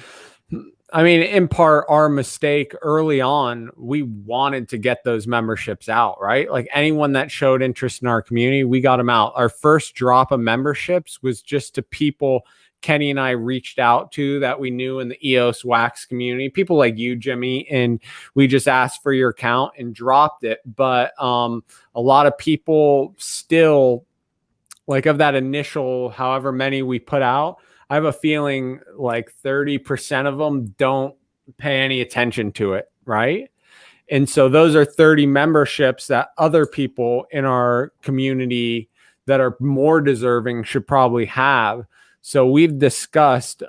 I mean, in part, our mistake early on, we wanted to get those memberships out, right? Like anyone that showed interest in our community, we got them out. Our first drop of memberships was just to people Kenny and I reached out to that we knew in the EOS Wax community, people like you, Jimmy, and we just asked for your account and dropped it. But a lot of people still, like, of that initial however many we put out, I have a feeling like 30% of them don't pay any attention to it, right? And so those are 30 memberships that other people in our community that are more deserving should probably have. So we've discussed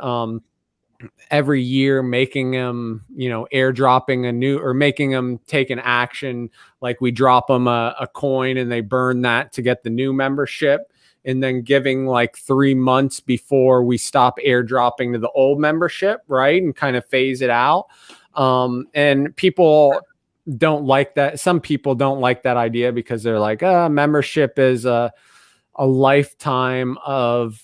every year making them, you know, airdropping a new, or making them take an action, like we drop them a coin and they burn that to get the new membership, and then giving like 3 months before we stop airdropping to the old membership, right? And kind of phase it out. And people don't like that. Some people don't like that idea because they're like, membership is a lifetime of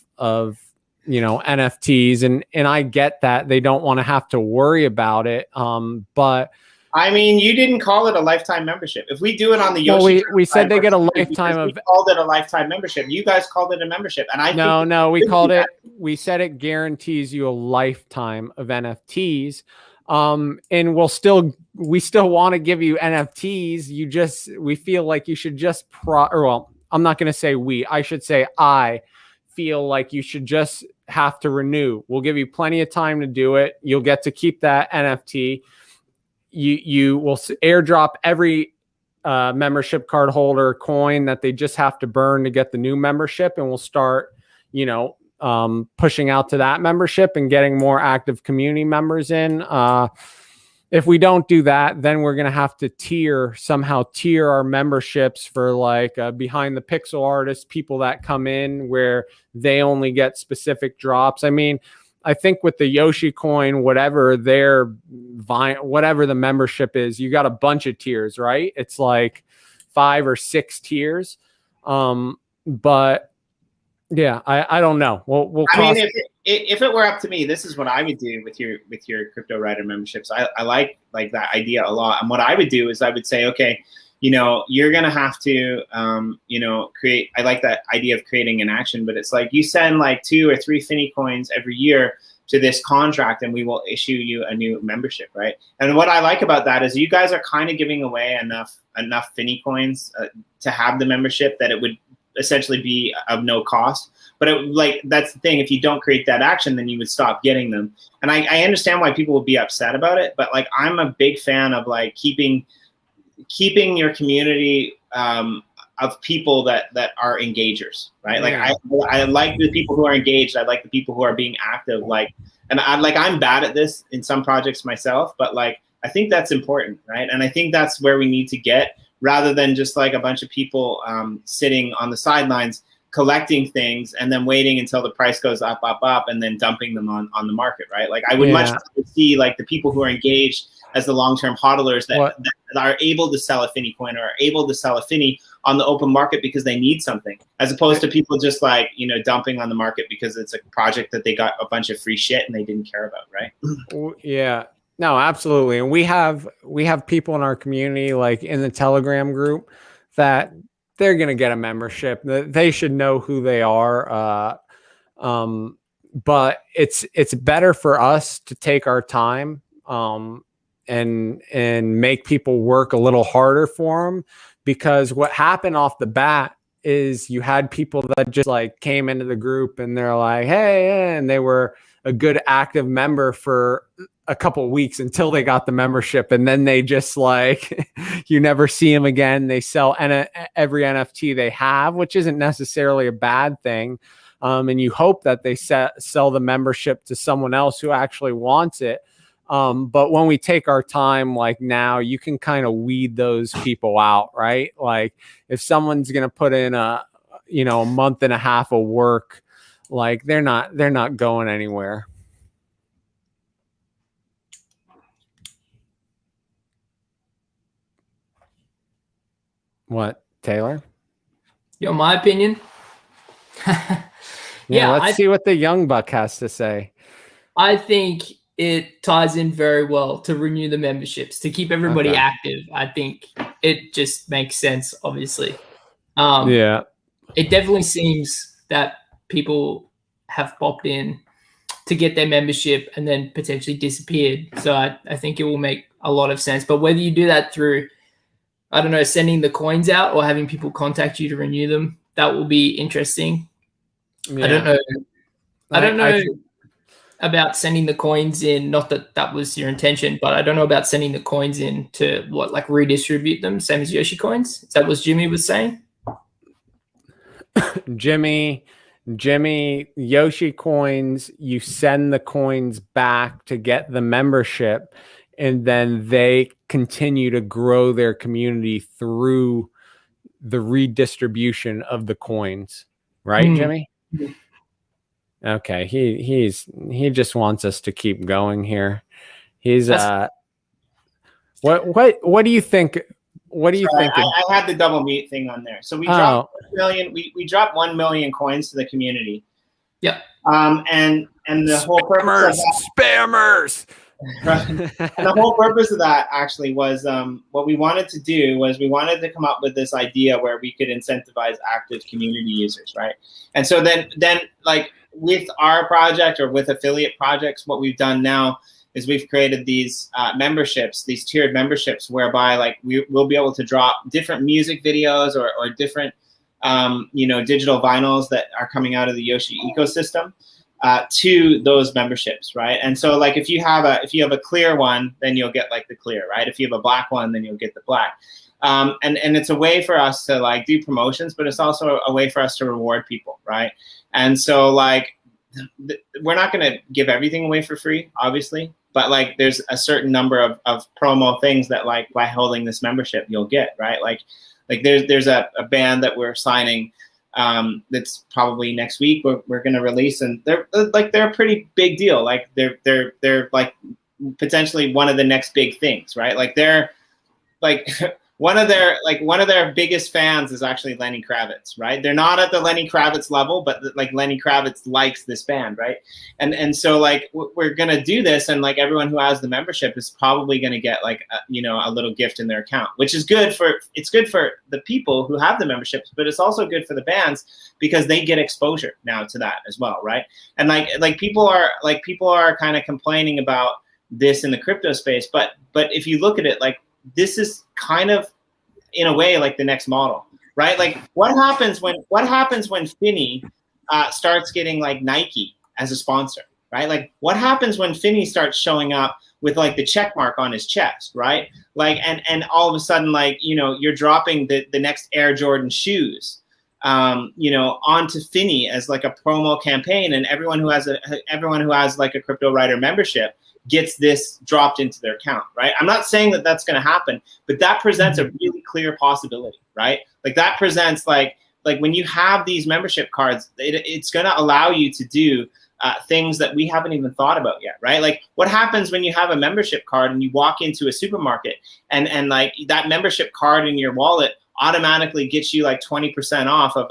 you know, NFTs. And I get that they don't want to have to worry about it. But I mean, you didn't call it a lifetime membership. If we do it on the Yoshi, we said they get a lifetime of. We called it a lifetime membership. You guys called it a membership, and we called it. We said it guarantees you a lifetime of NFTs, and we still want to give you NFTs. We feel like you should just I'm not going to say we. I should say I feel like you should just have to renew. We'll give you plenty of time to do it. You'll get to keep that NFT. You will airdrop every membership card holder coin that they just have to burn to get the new membership, and we'll start, you know, pushing out to that membership and getting more active community members in. if we don't do that, then we're going to have to somehow tier our memberships for like behind the pixel artists, people that come in where they only get specific drops. I mean, I think with the Yoshi coin, whatever whatever the membership is, you got a bunch of tiers, right? It's like 5 or 6 tiers. But yeah, I don't know. I mean, if it were up to me, this is what I would do with your Cryptowriter memberships. I like that idea a lot. And what I would do is I would say, okay, you know, you're gonna have to, you know, create. I like that idea of creating an action, but it's like you send like 2 or 3 Finney coins every year to this contract, and we will issue you a new membership, right? And what I like about that is you guys are kind of giving away enough Finney coins to have the membership that it would essentially be of no cost. But that's the thing, if you don't create that action, then you would stop getting them. And I understand why people would be upset about it, but like I'm a big fan of like keeping your community of people that are engagers, right? Like I like the people who are engaged. I like the people who are being active. Like, and I'm bad at this in some projects myself, but like I think that's important, right? And I think that's where we need to get, rather than just like a bunch of people sitting on the sidelines collecting things and then waiting until the price goes up, and then dumping them on the market, right? Like I would much rather see like the people who are engaged as the long-term hodlers that are able to sell a Finney coin or are able to sell a Finney on the open market because they need something, as opposed to people just like, you know, dumping on the market because it's a project that they got a bunch of free shit and they didn't care about, right? Yeah. No, absolutely. And we have people in our community, like in the Telegram group, that they're going to get a membership. They should know who they are. But it's better for us to take our time and make people work a little harder for them, because what happened off the bat is you had people that just like came into the group and they're like, hey, and they were a good active member for a couple of weeks until they got the membership, and then they just like you never see them again. They sell every NFT they have, which isn't necessarily a bad thing, and you hope that they sell the membership to someone else who actually wants it. But when we take our time, like now, you can kind of weed those people out, right? Like if someone's gonna put in a month and a half of work, like they're not going anywhere. What, Taylor? My opinion. Let's see what the young buck has to say. I think it ties in very well to renew the memberships, to keep everybody active. I think it just makes sense, obviously. It definitely seems that people have popped in to get their membership and then potentially disappeared. So I think it will make a lot of sense. But whether you do that through, I don't know, sending the coins out or having people contact you to renew them, that will be interesting. I don't know. I don't know about sending the coins in. Not that was your intention, but I don't know about sending the coins in to like redistribute them, same as Yoshi coins. Is that what Jimmy was saying? Jimmy, Yoshi coins, you send the coins back to get the membership, and then they continue to grow their community through the redistribution of the coins. Right, Jimmy? Okay, he just wants us to keep going here. He's what do you think? What do you think? I had the double meat thing on there. So we dropped 1 million. We dropped 1 million coins to the community. Yeah. And the whole purpose of that, spammers. Right. And the whole purpose of that actually was what we wanted to do was we wanted to come up with this idea where we could incentivize active community users, right? And so then like with our project or with affiliate projects, what we've done now is we've created these memberships, these tiered memberships, whereby like we'll be able to drop different music videos or different digital vinyls that are coming out of the Yoshi ecosystem to those memberships, right? And so like if you have a clear one, then you'll get like the clear, right? If you have a black one, then you'll get the black. And it's a way for us to like do promotions, but it's also a way for us to reward people, right? And so like we're not going to give everything away for free, obviously, but like there's a certain number of promo things that like by holding this membership you'll get, right? Like there's a band that we're signing that's probably next week we're going to release, and they're a pretty big deal. Like they're like potentially one of the next big things, right? Like they're like one of their biggest fans is actually Lenny Kravitz, right? They're not at the Lenny Kravitz level, but like Lenny Kravitz likes this band, right? And so like we're gonna do this, and like everyone who has the membership is probably gonna get like a little gift in their account, which is good for the people who have the memberships, but it's also good for the bands because they get exposure now to that as well, right? And like people are kind of complaining about this in the crypto space, but if you look at it, like this is kind of in a way like the next model, right? Like what happens when Finney starts getting like Nike as a sponsor, right? Like what happens when Finney starts showing up with like the check mark on his chest, right? Like and all of a sudden, like you're dropping the next Air Jordan shoes onto Finney as like a promo campaign, and everyone who has like a Cryptowriter membership gets this dropped into their account, right? I'm not saying that that's going to happen, but that presents a really clear possibility, right? Like that presents like when you have these membership cards, it's going to allow you to do things that we haven't even thought about yet, right? Like what happens when you have a membership card and you walk into a supermarket and like that membership card in your wallet automatically gets you like 20% off of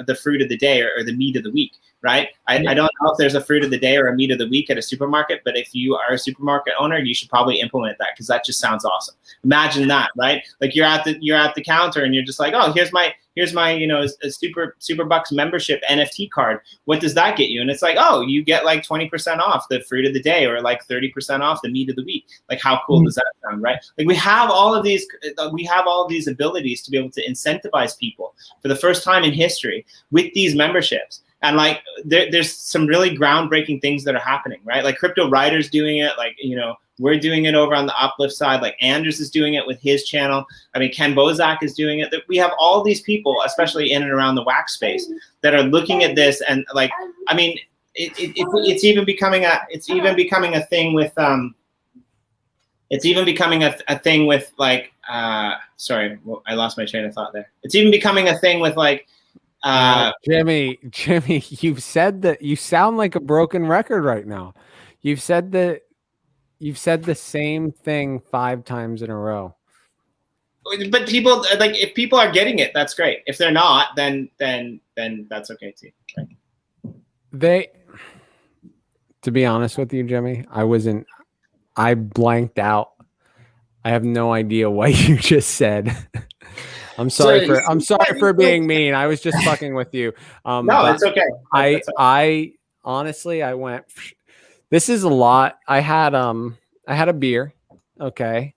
the fruit of the day or the meat of the week, right? I don't know if there's a fruit of the day or a meat of the week at a supermarket, but if you are a supermarket owner, you should probably implement that because that just sounds awesome. Imagine that, right? Like you're at the counter and you're just like, oh, here's my a super bucks membership NFT card. What does that get you? And it's like, oh, you get like 20% off the fruit of the day or like 30% off the meat of the week. Like how cool does that sound, right? Like we have all of these abilities to be able to incentivize people for the first time in history with these memberships. And like there's some really groundbreaking things that are happening, right? Like Cryptowriter's doing it, like we're doing it over on the Uplift side. Like Anders is doing it with his channel. I mean, Ken Bozak is doing it. We have all these people, especially in and around the wax space, that are looking at this and like, I mean, it's even becoming a thing with like sorry, I lost my train of thought there. It's even becoming a thing with like. Jimmy, you've said that you sound like a broken record right now. You've said the same thing 5 times in a row. But people like if people are getting it, that's great. If they're not, then that's okay too. Right? To be honest with you, Jimmy, I blanked out. I have no idea what you just said. I'm sorry for being mean. I was just fucking with you. No, it's okay. I honestly, I went. This is a lot. I had a beer, okay,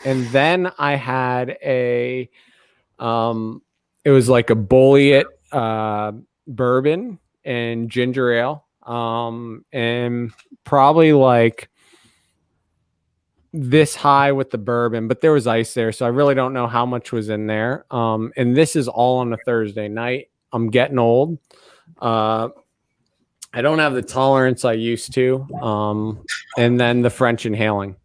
and then I had a it was like a Bulliet bourbon and ginger ale, and probably like this high with the bourbon, but there was ice there, so I really don't know how much was in there. And this is all on a Thursday night. I'm getting old. I don't have the tolerance I used to. And then the French inhaling.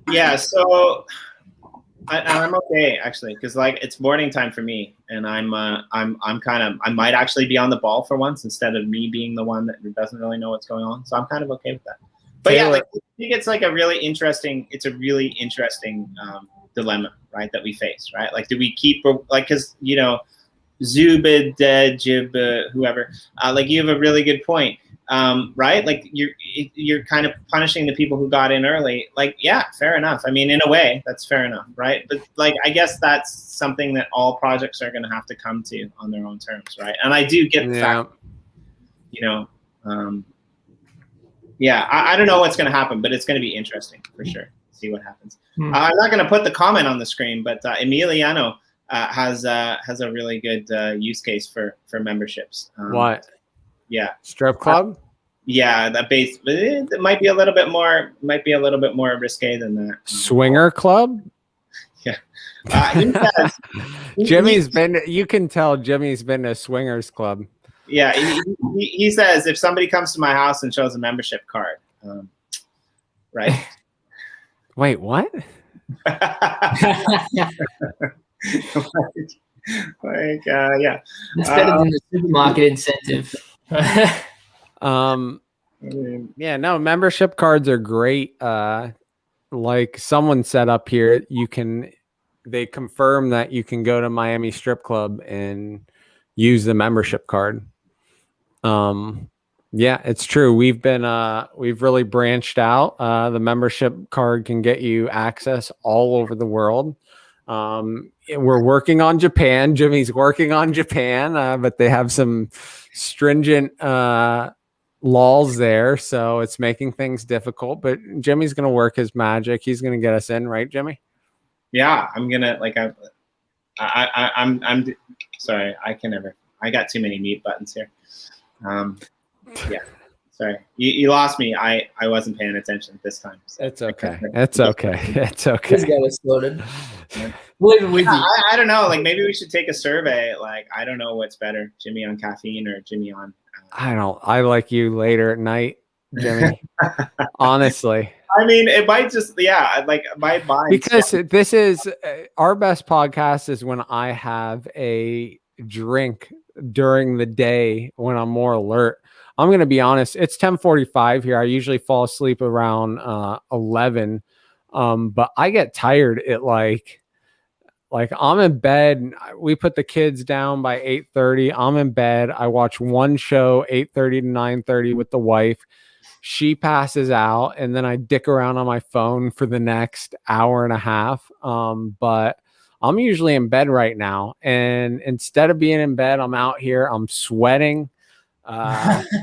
Yeah, so I'm okay actually, because like it's morning time for me, and I might actually be on the ball for once instead of me being the one that doesn't really know what's going on. So I'm kind of okay with that. But yeah, like, I think it's like a really interesting dilemma, right, that we face, right? Like, do we keep, like, because, Zubid, whoever, like, you have a really good point, right? Like, you're kind of punishing the people who got in early. Like, yeah, fair enough. I mean, in a way, that's fair enough, right? But, like, I guess that's something that all projects are going to have to come to on their own terms, right? And I do get the fact, yeah, I don't know what's going to happen, but it's going to be interesting for sure. See what happens. I'm not going to put the comment on the screen, but Emiliano has a really good use case for memberships. What? Yeah. Strip club? Yeah, it might be a little bit more risque than that. Swinger club? Yeah. He says, Jimmy's been. You can tell Jimmy's been to a swingers club. Yeah, he says if somebody comes to my house and shows a membership card, right? Wait, what? Yeah. It's better than the supermarket incentive. Yeah, no, membership cards are great. Like someone set up here, they confirm that you can go to Miami Strip Club and use the membership card. Yeah, it's true. We've really branched out. The membership card can get you access all over the world. We're working on Japan. Jimmy's working on Japan, but they have some stringent laws there, so it's making things difficult. But Jimmy's gonna work his magic. He's gonna get us in, right, Jimmy? Yeah, I'm gonna I'm sorry. I got too many mute buttons here. Yeah, sorry. You lost me. I wasn't paying attention this time. So. It's okay. It's okay. It's okay. He's got us loaded. Living with you. I don't know. Like maybe we should take a survey. Like I don't know what's better, Jimmy on caffeine or Jimmy on. I like you later at night, Jimmy. Honestly. I mean, it might just like my mind. Because this is our best podcast is when I have a drink during the day when I'm more alert. I'm going to be honest. It's 10:45 here. I usually fall asleep around 11. But I get tired at like I'm in bed. We put the kids down by 8:30. I'm in bed. I watch one show, 8:30 to 9:30 with the wife. She passes out, and then I dick around on my phone for the next hour and a half. But I'm usually in bed right now. And instead of being in bed, I'm out here. I'm sweating.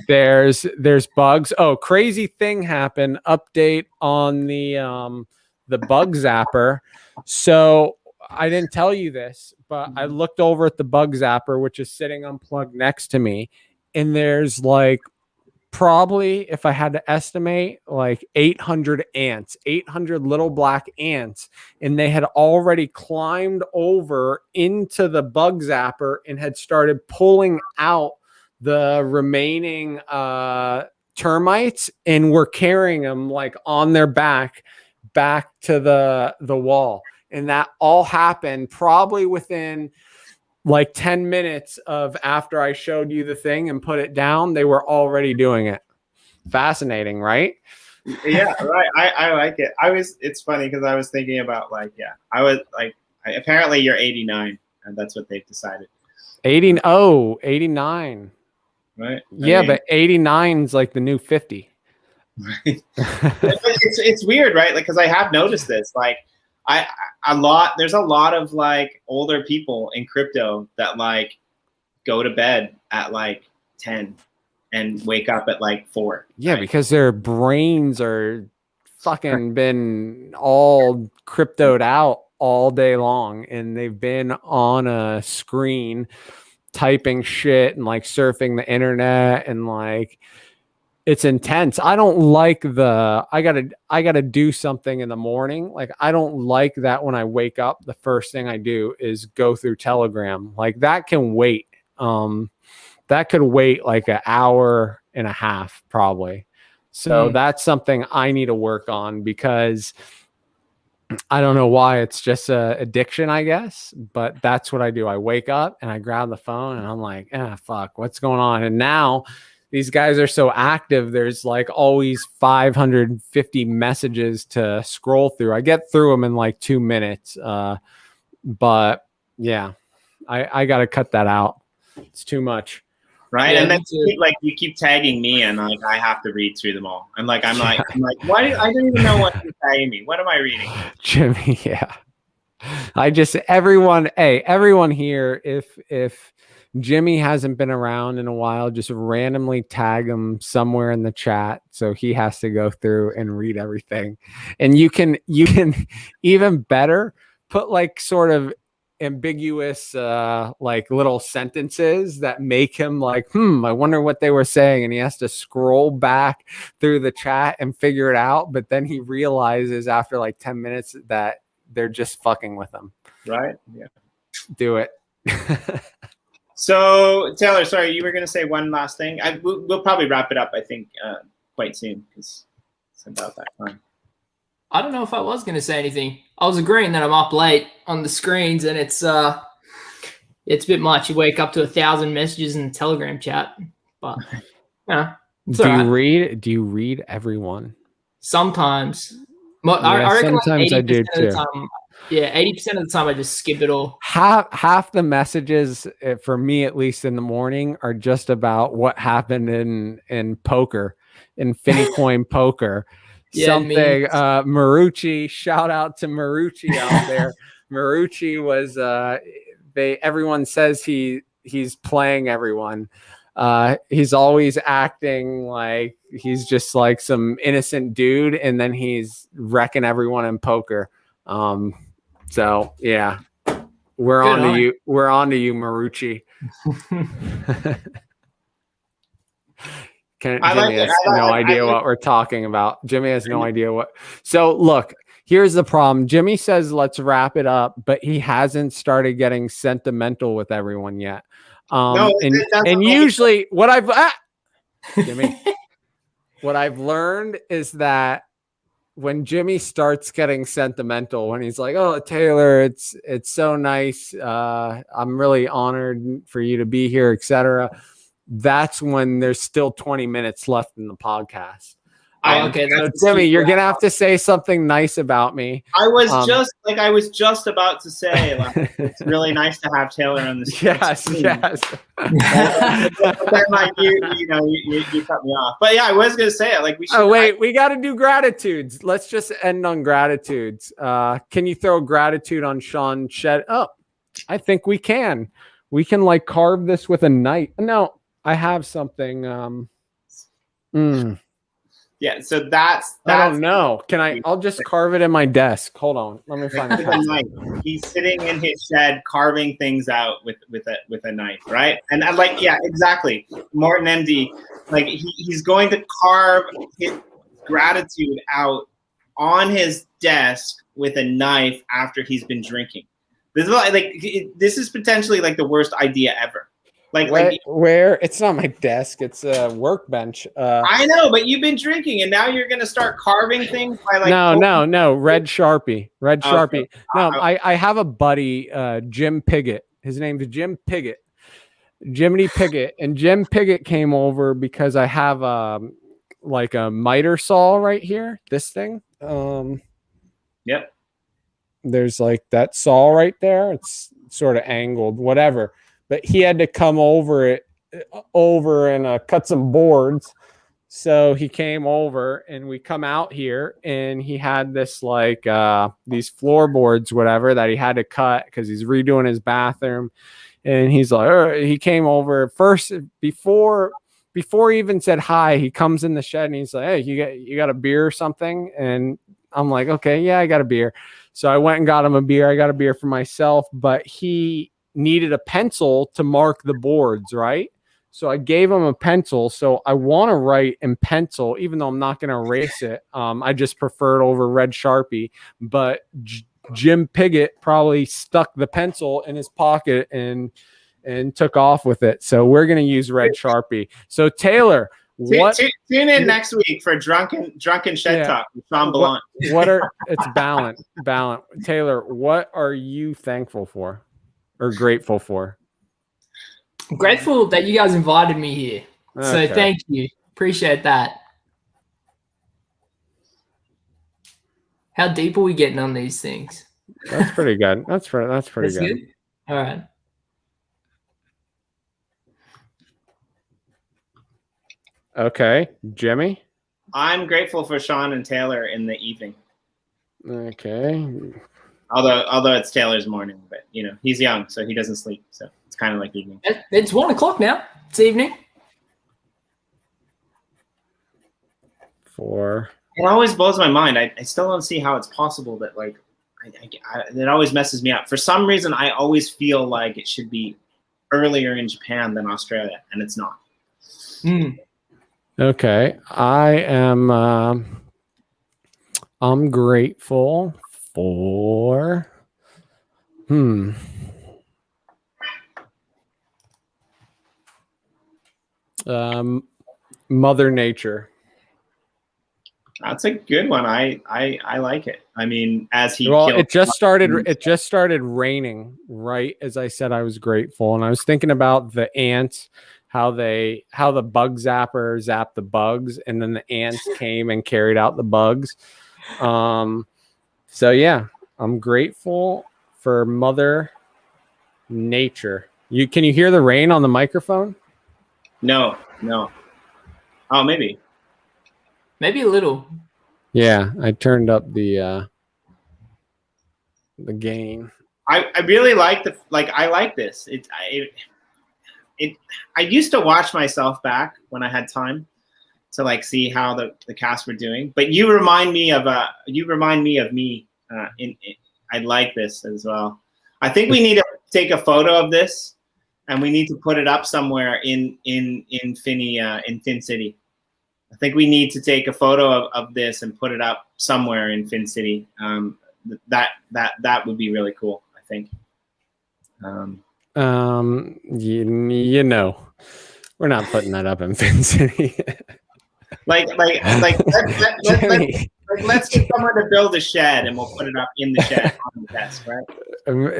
There's bugs. Oh, crazy thing happened. Update on the bug zapper. So I didn't tell you this, but I looked over at the bug zapper, which is sitting unplugged next to me. And there's like probably, if I had to estimate, like 800 ants, 800 little black ants. And they had already climbed over into the bug zapper and had started pulling out the remaining termites and were carrying them like on their back to the wall. And that all happened probably within like 10 minutes of after I showed you the thing and put it down. They were already doing it. Fascinating, right? Yeah, right. I like it. It's funny because I was thinking about apparently you're 89 and that's what they've decided. 89. Right. But 89 is like the new 50. Right. it's weird, right? Like, because I have noticed this. Like, there's a lot of like older people in crypto that like go to bed at like 10 and wake up at like 4. Yeah, right? because their brains are fucking been all cryptoed out all day long, and they've been on a screen typing shit and like surfing the internet, and like it's intense. I don't like I gotta do something in the morning. Like I don't like that when I wake up, the first thing I do is go through Telegram. Like that can wait. That could wait like an hour and a half probably. So that's something I need to work on, because I don't know why. It's just a addiction, I guess, but that's what I do. I wake up and I grab the phone and I'm like, fuck, what's going on? And now these guys are so active. There's like always 550 messages to scroll through. I get through them in like 2 minutes. But yeah, I got to cut that out. It's too much. Right. Yeah, and then you keep tagging me and like, I have to read through them all. I'm like, why? I don't even know what you're tagging me. What am I reading? Jimmy. Yeah. Everyone here, if Jimmy hasn't been around in a while, just randomly tag him somewhere in the chat. So he has to go through and read everything. And you can even better put like sort of ambiguous like little sentences that make him like, I wonder what they were saying. And he has to scroll back through the chat and figure it out. But then he realizes after like 10 minutes that they're just fucking with him. Right. Yeah. Do it. So Taylor, sorry, you were going to say one last thing. We'll probably wrap it up, I think, quite soon because it's about that time. I don't know if I was going to say anything. I was agreeing that I'm up late on the screens, and it's a bit much. You wake up to 1,000 messages in the Telegram chat, but yeah. Do you read everyone? Sometimes. Yeah, I reckon sometimes like 80% I do of the too. time. Yeah, 80% of the time I just skip it all. Half the messages, for me at least in the morning, are just about what happened in poker, in Finney coin poker. Yeah, Something Marucci, shout out to Marucci out there. Marucci was everyone says he's playing everyone. He's always acting like he's just like some innocent dude, and then he's wrecking everyone in poker. So yeah, we're on to you. We're on to you, Marucci. Jimmy has no idea what we're talking about. Jimmy has no idea what. So look, here's the problem. Jimmy says let's wrap it up, but he hasn't started getting sentimental with everyone yet. And usually what I've Jimmy, what I've learned is that when Jimmy starts getting sentimental, when he's like, "Oh, Taylor, it's so nice. I'm really honored for you to be here, etc." That's when there's still 20 minutes left in the podcast. Okay, so Jimmy, you're gonna have to say something nice about me. I was just about to say, like, it's really nice to have Taylor on the screen. Yes. But then, like, you cut me off. But yeah, I was gonna say it. Like, we should. Oh wait, we got to do gratitudes. Let's just end on gratitudes. Can you throw gratitude on Sean Shed? Oh, I think we can. We can like carve this with a knife. No, I have something. Yeah, so that's I don't know. Can I? I'll just carve it in my desk. Hold on. Let me find it. He's sitting in his shed carving things out with a knife, right? And I'm like, yeah, exactly. Morton MD, like he's going to carve his gratitude out on his desk with a knife after he's been drinking. This is potentially like the worst idea ever. Where it's not my desk, it's a workbench. I know, but you've been drinking and now you're gonna start carving things by like no red Sharpie. Sharpie. No, I have a buddy, Jim Piggott. His name is Jim Piggott. Jiminy Piggott. And Jim Piggott came over because I have like a miter saw right here. This thing. Yep. There's like that saw right there. It's sort of angled, whatever. But he had to come over and cut some boards. So he came over and we come out here and he had this like these floorboards, whatever, that he had to cut because he's redoing his bathroom. And he's like, he came over first before he even said hi. He comes in the shed and he's like, "Hey, you got a beer or something?" And I'm like, "Okay, yeah, I got a beer." So I went and got him a beer. I got a beer for myself, but he needed a pencil to mark the boards, right? So I gave him a pencil. So I want to write in pencil, even though I'm not going to erase it. I just prefer it over red Sharpie. But Jim Piggott probably stuck the pencil in his pocket and took off with it. So we're going to use red Sharpie. So Taylor, tune in next week for drunken shed talk with Sean Ballent. It's Ballent. Taylor, what are you thankful for? Or grateful for? I'm grateful that you guys invited me here. Okay. So thank you. Appreciate that. How deep are we getting on these things? That's pretty good. That's pretty good. All right. Okay. Jimmy? I'm grateful for Sean and Taylor in the evening. Okay. Although it's Taylor's morning, but he's young, so he doesn't sleep. So it's kind of like evening. It's 1 o'clock now. It's evening. It always blows my mind. I still don't see how it's possible that like it always messes me up. For some reason, I always feel like it should be earlier in Japan than Australia, and it's not. Okay, I'm grateful for Mother Nature. That's a good one. I like it. I mean, as he Well, killed it just started raining right as I said I was grateful, and I was thinking about the ants, how the bug zapper zapped the bugs, and then the ants came and carried out the bugs. So yeah, I'm grateful for Mother Nature. Can you hear the rain on the microphone? No. Oh, maybe Maybe a little. Yeah, I turned up the gain. I really like I like this. I used to watch myself back when I had time to like see how the casts were doing. But you remind me of me. I like this as well. I think we need to take a photo of this, and we need to put it up somewhere in Finney in Fin City. I think we need to take a photo of this and put it up somewhere in Fin City. That would be really cool, I think. You know, we're not putting that up in Fin City. let's get someone to build a shed, and we'll put it up in the shed on the desk, right?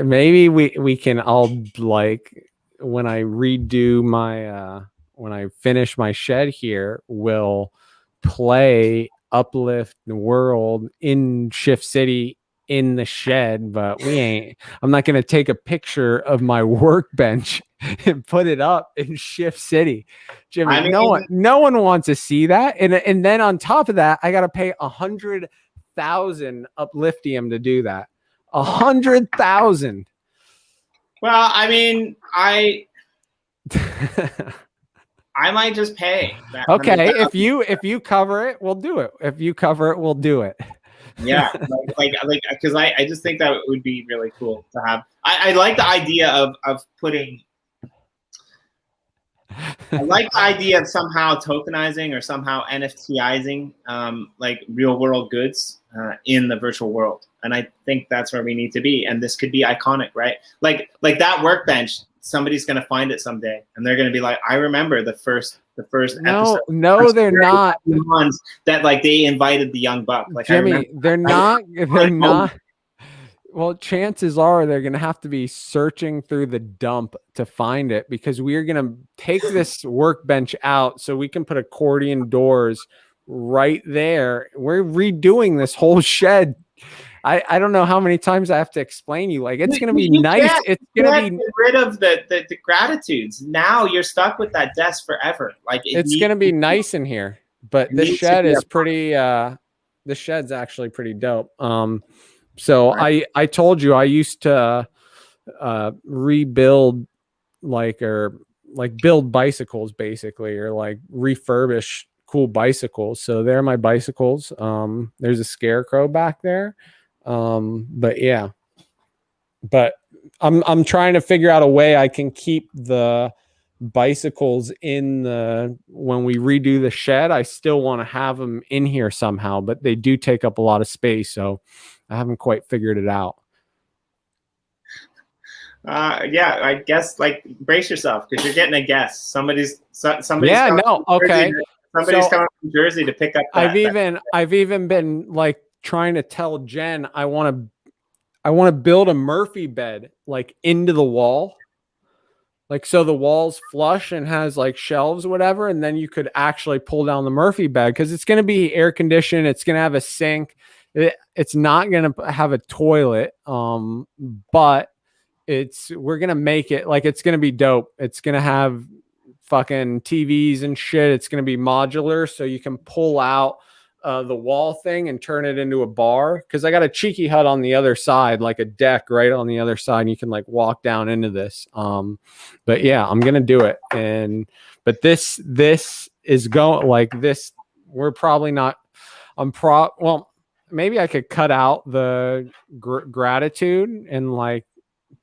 Maybe we can all, like, when I redo my when I finish my shed here, we'll play Uplift World in Shift City in the shed, but I'm not going to take a picture of my workbench and put it up in Shift City. Jimmy, I mean, no one wants to see that. And then on top of that, I got to pay 100,000 Upliftium to do that. 100,000. Well, I mean, I might just pay that. Okay, if you cover it, we'll do it. If you cover it, we'll do it. Yeah, because I just think that would be really cool to have. I like the idea of putting. I like the idea of somehow tokenizing or somehow NFTizing like real world goods in the virtual world, and I think that's where we need to be. And this could be iconic, right? Like that workbench. Somebody's gonna find it someday, and they're gonna be like, "I remember the first episode." No, they're not. Ones that like they invited the young buck. Like Jimmy, they're not. They're not. Well, chances are they're gonna have to be searching through the dump to find it, because we're gonna take this workbench out so we can put accordion doors right there. We're redoing this whole shed. I don't know how many times I have to explain you. Like, it's going to be nice. It's going to be get rid of the gratitudes. Now you're stuck with that desk forever. Like, it's going to be nice in here, but the shed is pretty, the shed's actually pretty dope. So right. I told you I used to rebuild build bicycles basically, or like refurbish cool bicycles. So there are my bicycles. There's a scarecrow back there. But yeah, but I'm trying to figure out a way I can keep the bicycles when we redo the shed. I still want to have them in here somehow, but they do take up a lot of space. So I haven't quite figured it out. Yeah, I guess like brace yourself, because you're getting a guest. Somebody's yeah, no. Okay. Somebody's coming from Jersey to pick up. I've even been like trying to tell Jen I want to build a Murphy bed like into the wall, like so the wall's flush and has like shelves or whatever, and then you could actually pull down the Murphy bed, because it's going to be air conditioned, it's going to have a sink, it's not going to have a toilet, but we're going to make it like it's going to be dope. It's going to have fucking TVs and shit. It's going to be modular, so you can pull out the wall thing and turn it into a bar, because I got a cheeky hut on the other side, like a deck right on the other side, and you can like walk down into this. But yeah, I'm gonna do it. But this is going like this. We're probably not. Well, maybe I could cut out the gratitude and like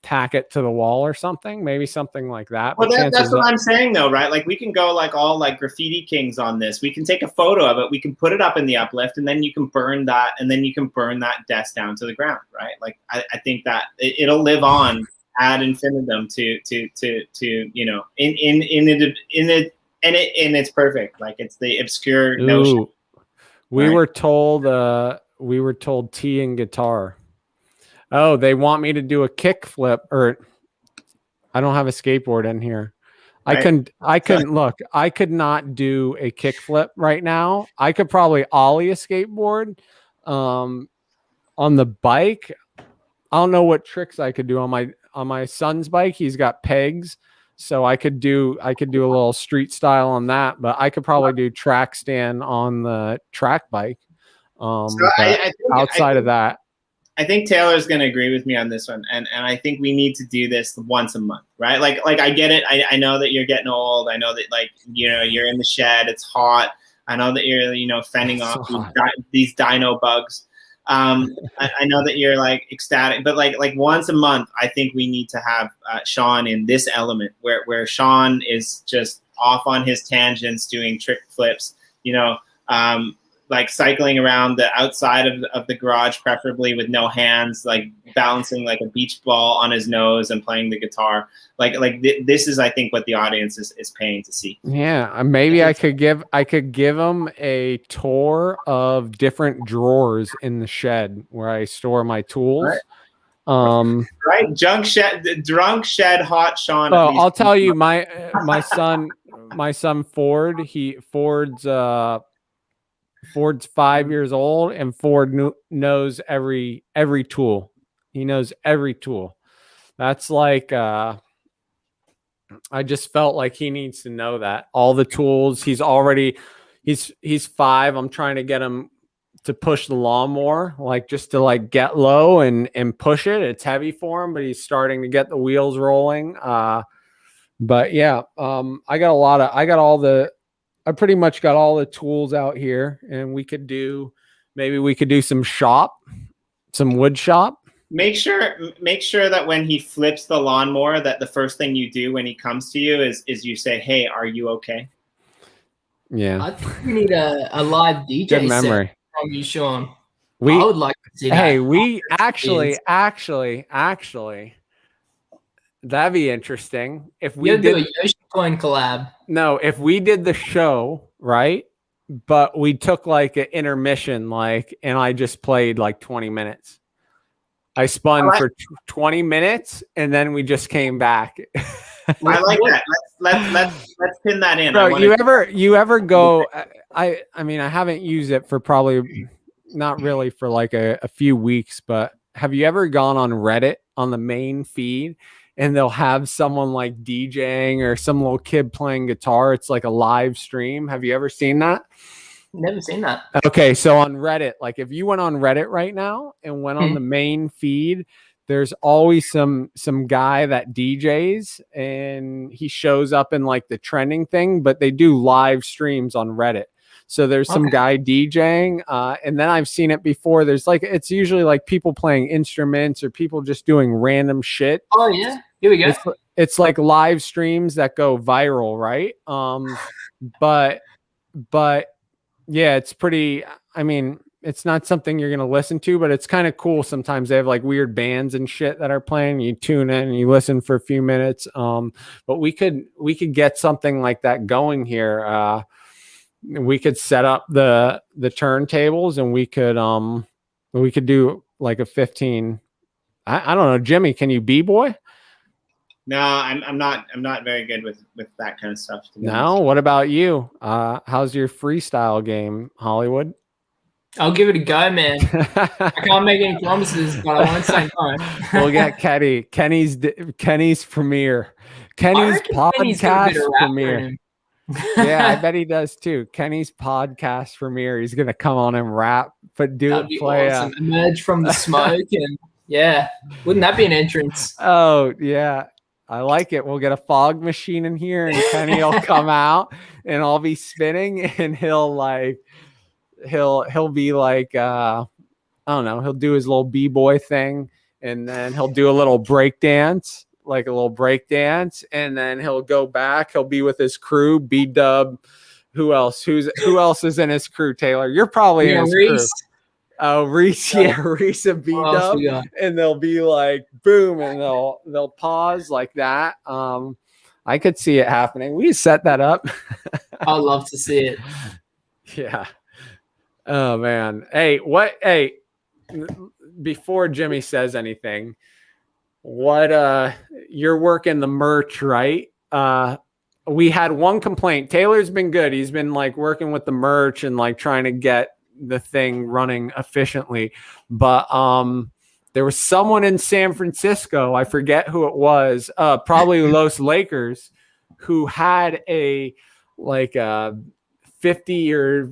tack it to the wall or something, maybe something like that. Well, that's what I'm saying though, right? Like we can go like all like graffiti kings on this. We can take a photo of it, we can put it up in the Uplift, and then you can burn that, and then you can burn that desk down to the ground, right? Like I think that it'll live on ad infinitum to you know in and it's perfect. Like it's the obscure Ooh, notion. we Right. were told tea and guitar. Oh, they want me to do a kick flip, or I don't have a skateboard in here. I Right. couldn't look. I could not do a kick flip right now. I could probably ollie a skateboard. On the bike, I don't know what tricks I could do on my son's bike. He's got pegs, so I could do a little street style on that, but I could probably do track stand on the track bike. So But outside of that, I think Taylor's going to agree with me on this one, and I think we need to do this once a month, right? Like I get it. I know that you're getting old. I know that, like, you know, you're in the shed. It's hot. I know that you're, you know, fending off these dino bugs. I know that you're like ecstatic, but like once a month, I think we need to have Sean in this element where Sean is just off on his tangents, doing trick flips, you know, like cycling around the outside of the garage, preferably with no hands, like balancing like a beach ball on his nose and playing the guitar. This is, I think, what the audience is paying to see. yeah, maybe I could give them a tour of different drawers in the shed where I store my tools. Right. Right, drunk shed, hot Sean. Oh, I'll tell you, my son Ford's 5 years old, and Ford knows every tool. He knows every tool. That's like, I just felt like he needs to know that all the tools. He's 5. I'm trying to get him to push the lawnmower, like just to like get low and push it. It's heavy for him, but he's starting to get the wheels rolling. But yeah, I pretty much got all the tools out here, and we could do some wood shop. Make sure that when he flips the lawnmower, that the first thing you do when he comes to you is you say, "Hey, are you okay?" Yeah. I think we need a live DJ Good memory set from you, Sean. I would like to see that. Hey, we actually, that'd be interesting if we did do a Yoshi Coin collab. No, if we did the show, right? But we took like an intermission, and I just played like 20 minutes. I spun for 20 minutes, and then we just came back. I like that. Let's pin that in. Bro, you ever go? I mean, I haven't used it for probably not really for like a few weeks, but have you ever gone on Reddit on the main feed? And they'll have someone like DJing or some little kid playing guitar. It's like a live stream. Have you ever seen that? Never seen that. Okay, so on Reddit, like if you went on Reddit right now and went on the main feed, there's always some guy that DJs, and he shows up in like the trending thing, but they do live streams on Reddit. So there's some guy DJing, and then I've seen it before. There's like, it's usually like people playing instruments or people just doing random shit. Oh yeah, here we go. It's like live streams that go viral, right? But yeah, it's pretty. I mean, it's not something you're gonna listen to, but it's kind of cool. Sometimes they have like weird bands and shit that are playing. You tune in and you listen for a few minutes. But we could get something like that going here. We could set up the turntables, and we could do like a 15. I don't know, Jimmy, can you b-boy? No, I'm not very good with that kind of stuff. No, what about you? How's your freestyle game, Hollywood? I'll give it a go, man. I can't make any promises, but I won't say no. We'll get Kenny's premiere. Kenny's podcast premiere. Yeah, I bet he does too. Kenny's podcast premiere. He's gonna come on and rap, but play awesome. Emerge from the smoke, and yeah, wouldn't that be an entrance? Oh yeah, I like it. We'll get a fog machine in here, and Kenny will come out, and I'll be spinning, and he'll be like, I don't know, he'll do his little b-boy thing, and then he'll do a little break dance. And then he'll go back. He'll be with his crew, B-Dub. Who else is in his crew, Taylor? You're probably in his crew. Oh, Reese, Reese and B-Dub. And they'll be like, boom, and they'll pause like that. I could see it happening. We set that up. I'd love to see it. Yeah. Oh man. Hey, before Jimmy says anything, you're working the merch, right? We had one complaint. Taylor's been good. He's been like working with the merch and like trying to get the thing running efficiently. But there was someone in San Francisco, I forget who it was, probably Los Lakers, who had a like a $50 or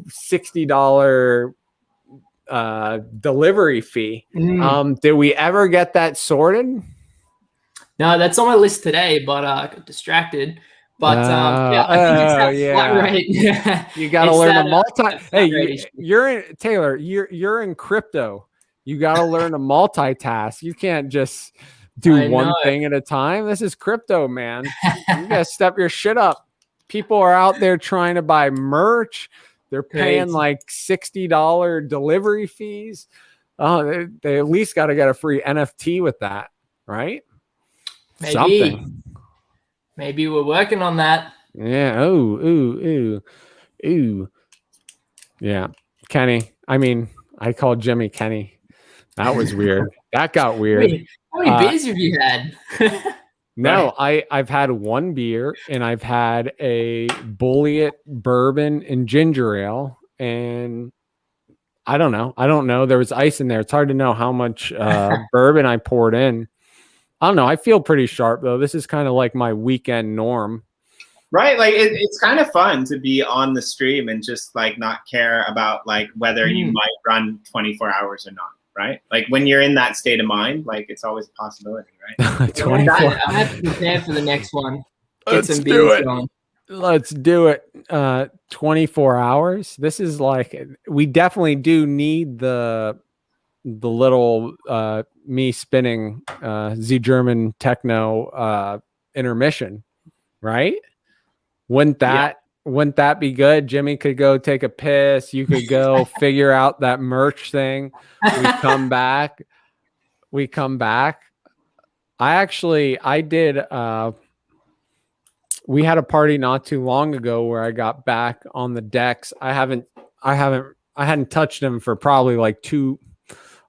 $60 delivery fee. Did we ever get that sorted? No, that's on my list today, but I got distracted. But yeah, I think it's that flat rate. You got to learn a multi. Hey, you're in, Taylor. You're in crypto. You got to learn to multitask. You can't just do one thing at a time. This is crypto, man. You got to step your shit up. People are out there trying to buy merch. They're paying like $60 delivery fees. They at least got to get a free NFT with that, right? Maybe. Something. Maybe we're working on that. Yeah. Ooh. Yeah. Kenny. I mean, I called Jimmy Kenny. That was weird. That got weird. Wait, how many beers have you had? No, I've had one beer and I've had a Bulliet bourbon and ginger ale, and I don't know. There was ice in there. It's hard to know how much bourbon I poured in. I don't know. I feel pretty sharp though. This is kind of like my weekend norm. Right. Like it's kind of fun to be on the stream and just like not care about like whether you might run 24 hours or not. Right. Like when you're in that state of mind, like it's always a possibility. Right. 24. I have to prepare for the next one. Get some do beers it. going. Let's do it. 24 hours. This is like, we definitely do need the little me spinning Z German techno intermission, right? Wouldn't that be good? Jimmy could go take a piss. You could go figure out that merch thing. We come back. I did. We had a party not too long ago where I got back on the decks. I hadn't touched them for probably like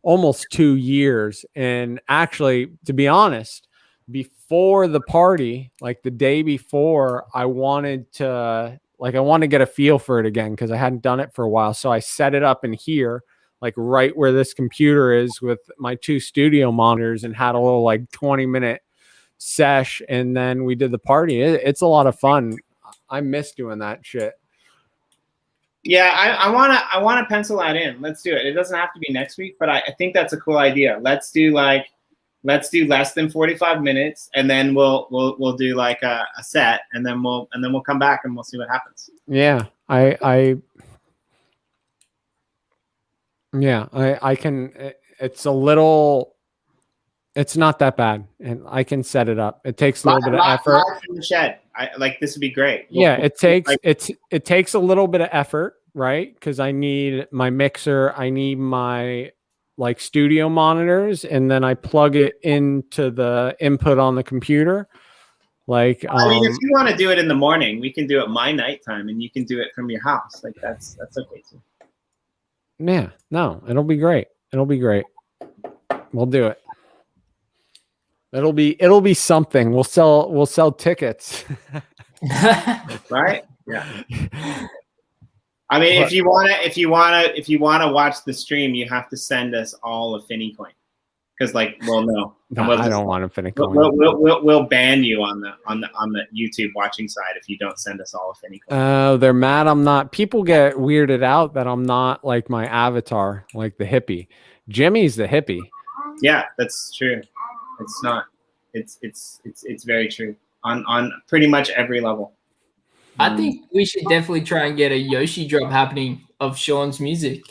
almost 2 years. And actually, to be honest, before the party, like the day before, I wanted to get a feel for it again because I hadn't done it for a while. So I set it up in here, like right where this computer is with my 2 studio monitors, and had a little like 20-minute sesh, and then we did the party. It's a lot of fun. I miss doing that shit. Yeah, I wanna pencil that in. Let's do it. It doesn't have to be next week, but I think that's a cool idea. Let's do less than 45 minutes, and then we'll do like a set, and then we'll come back and we'll see what happens. Yeah, I can. It's not that bad, and I can set it up. It takes a little bit of effort. In the shed, this would be great. It takes a little bit of effort, right? Because I need my mixer, I need my like studio monitors, and then I plug it into the input on the computer. Like, I mean, if you want to do it in the morning, we can do it my nighttime, and you can do it from your house. Like that's okay too. Yeah, no, it'll be great. It'll be great. We'll do it. It'll be something. We'll sell tickets. Right? Yeah. I mean, if you wanna watch the stream, you have to send us all a Finney coin, because like, well, no, I don't want a Finney coin. We'll ban you on the YouTube watching side if you don't send us all a Finney coin. Oh, they're mad. I'm not. People get weirded out that I'm not like my avatar, like the hippie. Jimmy's the hippie. Yeah, that's true. It's not. It's very true on pretty much every level. I think we should definitely try and get a Yoshi drop happening of Sean's music.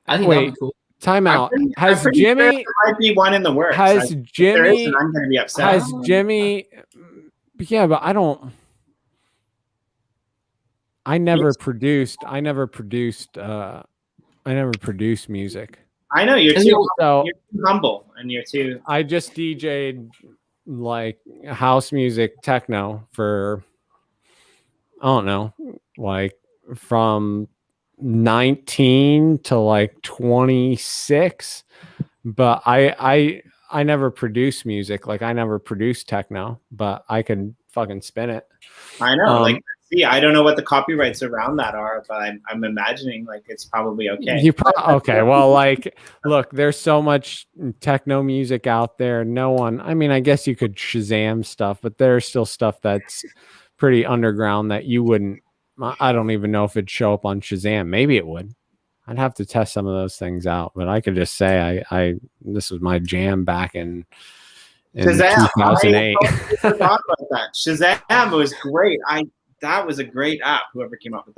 I think that'd be cool. Time out. Has Jimmy? Sure there might be one in the works. Has Jimmy? I'm going to be upset. Has Jimmy? Yeah, but I don't. I never produced music. I know you're too humble, and you're too. I just DJ'd like house music, techno for, I don't know, like from 19 to like 26. But I never produced music. Like I never produced techno, but I could fucking spin it. I know. Like, see, I don't know what the copyrights around that are, but I'm imagining like it's probably okay. Okay. Well, like, look, there's so much techno music out there. No one, I mean, I guess you could Shazam stuff, but there's still stuff that's pretty underground that you wouldn't, I don't even know if it'd show up on Shazam. Maybe it would. I'd have to test some of those things out, but I could just say I this was my jam back in Shazam, 2008. I forgot about that. Shazam was great. That was a great app. Whoever came up with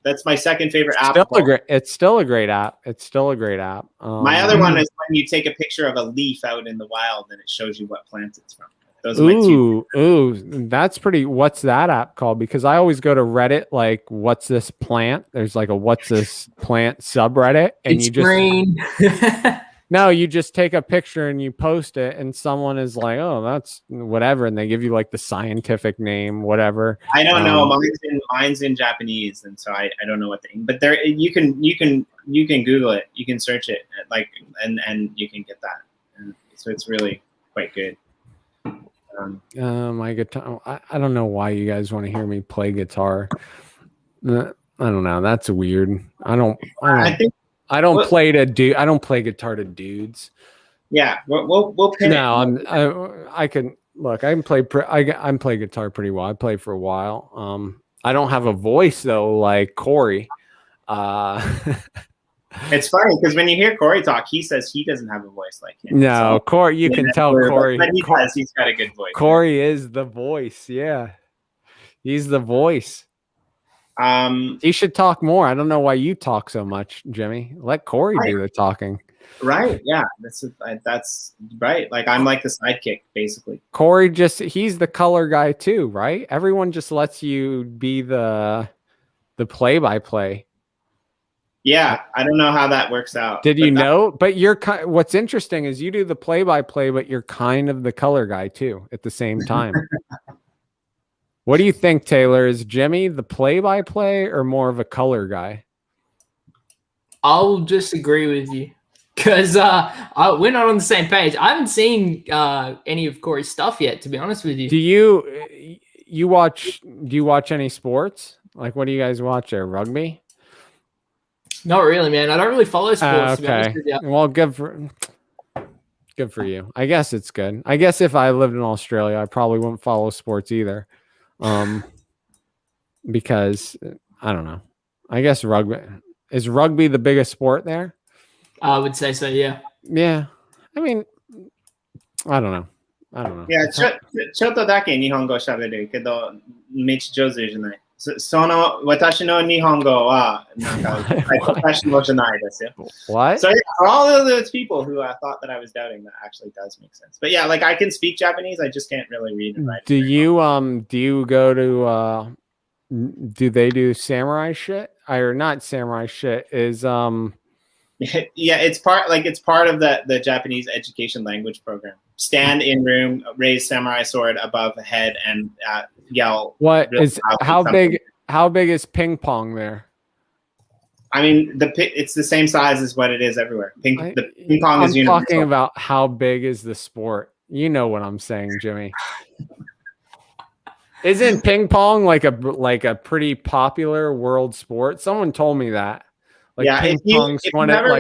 that's my second favorite app. It's still a great app. It's still a great app. My other one is when you take a picture of a leaf out in the wild and it shows you what plant it's from. Those are my two. Ooh, that's pretty. What's that app called? Because I always go to Reddit, like, what's this plant? There's like a what's this plant subreddit, and it's you just green. no, you just take a picture and you post it, and someone is like, oh, that's whatever, and they give you like the scientific name, whatever. I don't know. Mine's in Japanese, and so I don't know what but there you can Google it, you can search it, like and you can get that, and so it's really quite good. My guitar. I don't know why you guys want to hear me play guitar. I don't know. That's weird. I don't play guitar to dudes. Yeah, we'll pin it. I can look. I can play. I play guitar pretty well. I played for a while. I don't have a voice though, like Corey. It's funny because when you hear Corey talk, he says he doesn't have a voice like him. No, so, Corey, you can tell Corey. But he's got a good voice. Corey is the voice. Yeah, he's the voice. He should talk more. I don't know why you talk so much, Jimmy. Let Corey do the talking. Right. Yeah. That's right. Like I'm like the sidekick, basically. Corey he's the color guy too, right? Everyone just lets you be the play-by-play. Yeah, I don't know how that works out. Did you know? But what's interesting is you do the play-by-play, but you're kind of the color guy too at the same time. What do you think, Taylor? Is Jimmy the play-by-play or more of a color guy? I'll disagree with you because we're not on the same page. I haven't seen any of Corey's stuff yet, to be honest with you. Do you watch any sports? Like, what do you guys watch there? Rugby? Not really, man. I don't really follow sports. To be honest with you. Well, good for you. I guess it's good. I guess if I lived in Australia, I probably wouldn't follow sports either. Because I don't know. I guess is rugby the biggest sport there? I would say so. Yeah. Yeah. I mean, I don't know. Yeah, ちょっとだけ日本語喋れるけど、めっちゃ上手じゃない。その私の日本語はなんか professional じゃないですよ。What? So yeah, for all of those people who thought that I was doubting, that actually does make sense. But yeah, like I can speak Japanese, I just can't really read and write. Do you go to do they do samurai shit? Or not samurai shit is Yeah, it's part of the Japanese education language program. Stand in room, raise samurai sword above head, and yell. How big is ping pong there? I mean, it's the same size as what it is everywhere. Ping pong is universal. I'm talking about how big is the sport. You know what I'm saying, Jimmy. Isn't ping pong like a pretty popular world sport? Someone told me that. Like yeah, if you never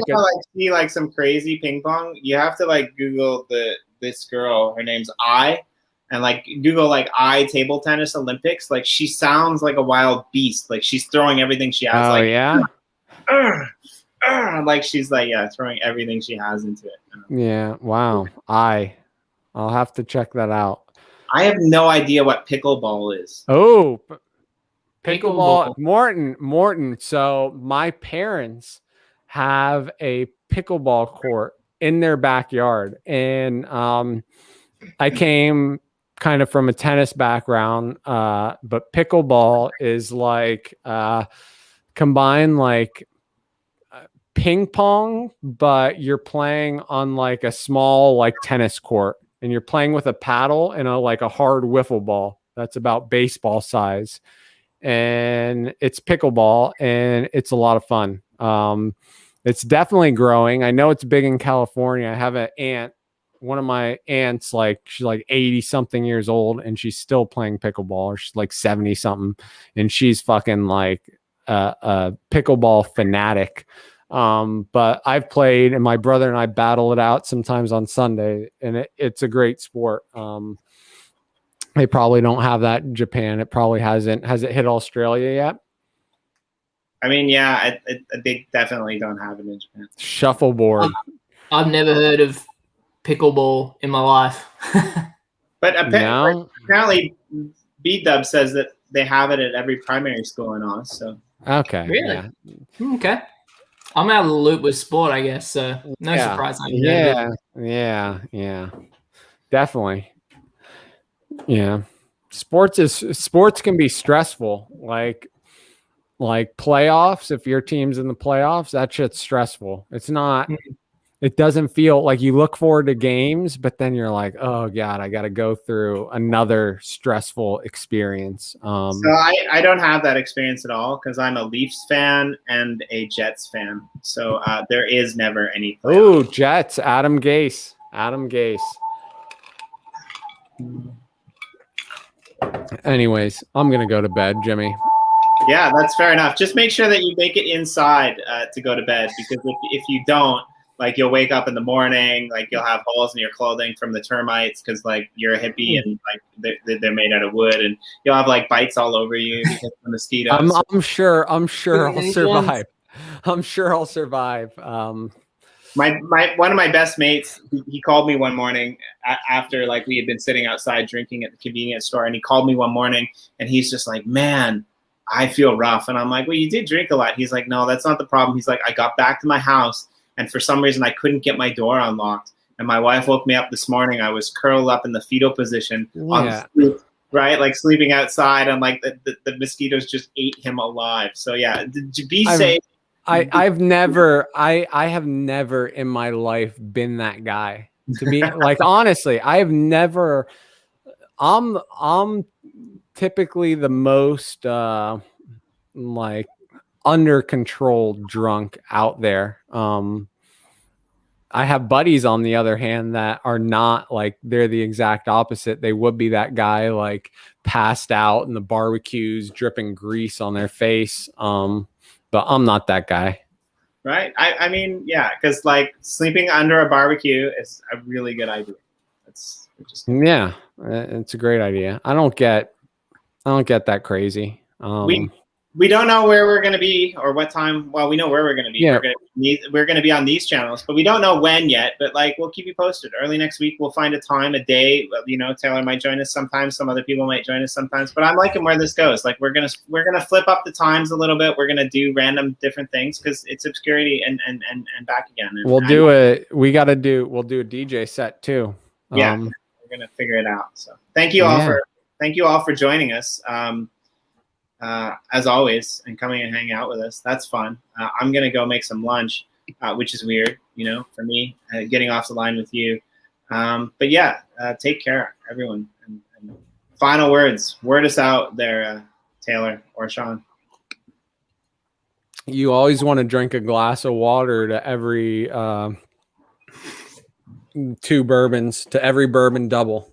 see like some crazy ping pong, you have to like Google this girl. Her name's I, and like Google like I table tennis Olympics. Like she sounds like a wild beast. Like she's throwing everything she has. Oh like, yeah. Like she's like throwing everything she has into it. Yeah. Wow. I'll have to check that out. I have no idea what pickleball is. Oh. Pickleball, Morton. So my parents have a pickleball court in their backyard, and I came kind of from a tennis background, but pickleball is like combine like ping pong, but you're playing on like a small like tennis court. and you're playing with a paddle and a hard wiffle ball that's about baseball size, and it's pickleball, and it's a lot of fun. It's definitely growing. I know it's big in California. I have an aunt. One of my aunts, she's 80 something years old, and she's still playing pickleball, or she's 70 something, and she's fucking a pickleball fanatic. But I've played, and my brother and I battle it out sometimes on Sunday, and it's a great sport. They probably don't have that in Japan. It probably hasn't. Has it hit Australia yet? I mean, yeah, they definitely don't have it in Japan. Shuffleboard. I've never heard of pickleball in my life. But apparently B-Dub says that they have it at every primary school in Oz. So okay, really? Yeah. Okay. I'm out of the loop with sport, I guess. So no surprise. Yeah, definitely. Yeah, sports can be stressful. Like playoffs. If your team's in the playoffs, that shit's stressful. It's not. It doesn't feel like you look forward to games, but then you're like, oh God, I got to go through another stressful experience. So I don't have that experience at all because I'm a Leafs fan and a Jets fan. So there is never any playoff. Oh, Jets, Adam Gase. Anyways, I'm going to go to bed, Jimmy. Yeah, that's fair enough. Just make sure that you make it inside to go to bed, because if you don't, you'll wake up in the morning, you'll have holes in your clothing from the termites because you're a hippie and they're made out of wood, and you'll have bites all over you because of the mosquitoes. I'm sure I'll survive. I'm sure I'll survive. My one of my best mates, he called me one morning after we had been sitting outside drinking at the convenience store, and he called me one morning and he's just like, man, I feel rough. And I'm like, well, you did drink a lot. He's like, no, that's not the problem. He's like, I got back to my house, and for some reason, I couldn't get my door unlocked. And my wife woke me up this morning. I was curled up in the fetal position on the stoop, right? Sleeping outside, and the mosquitoes just ate him alive. So yeah, to be safe. I have never in my life been that guy. To be honestly, I have never. I'm typically the most under control drunk out there. I have buddies, on the other hand, that are not they're the exact opposite. They would be that guy passed out in the barbecues, dripping grease on their face. But I'm not that guy. Right. I mean, yeah, because sleeping under a barbecue is a really good idea. It's We don't know where we're going to be or what time. Well, we know where we're going to be. Yeah. We're going to be on these channels, but we don't know when yet. But we'll keep you posted. Early next week, we'll find a time, a day. Taylor might join us sometimes. Some other people might join us sometimes. But I'm liking where this goes. We're gonna flip up the times a little bit. We're gonna do random different things because it's Obscurity and back again. And we'll do a DJ set too. Yeah, we're gonna figure it out. So thank you all for joining us. As always, and coming and hanging out with us. That's fun. I'm going to go make some lunch, which is weird, for me, getting off the line with you. But yeah, take care, everyone. And final words. Word us out there, Taylor or Sean. You always want to drink a glass of water to every 2 bourbons, to every bourbon double.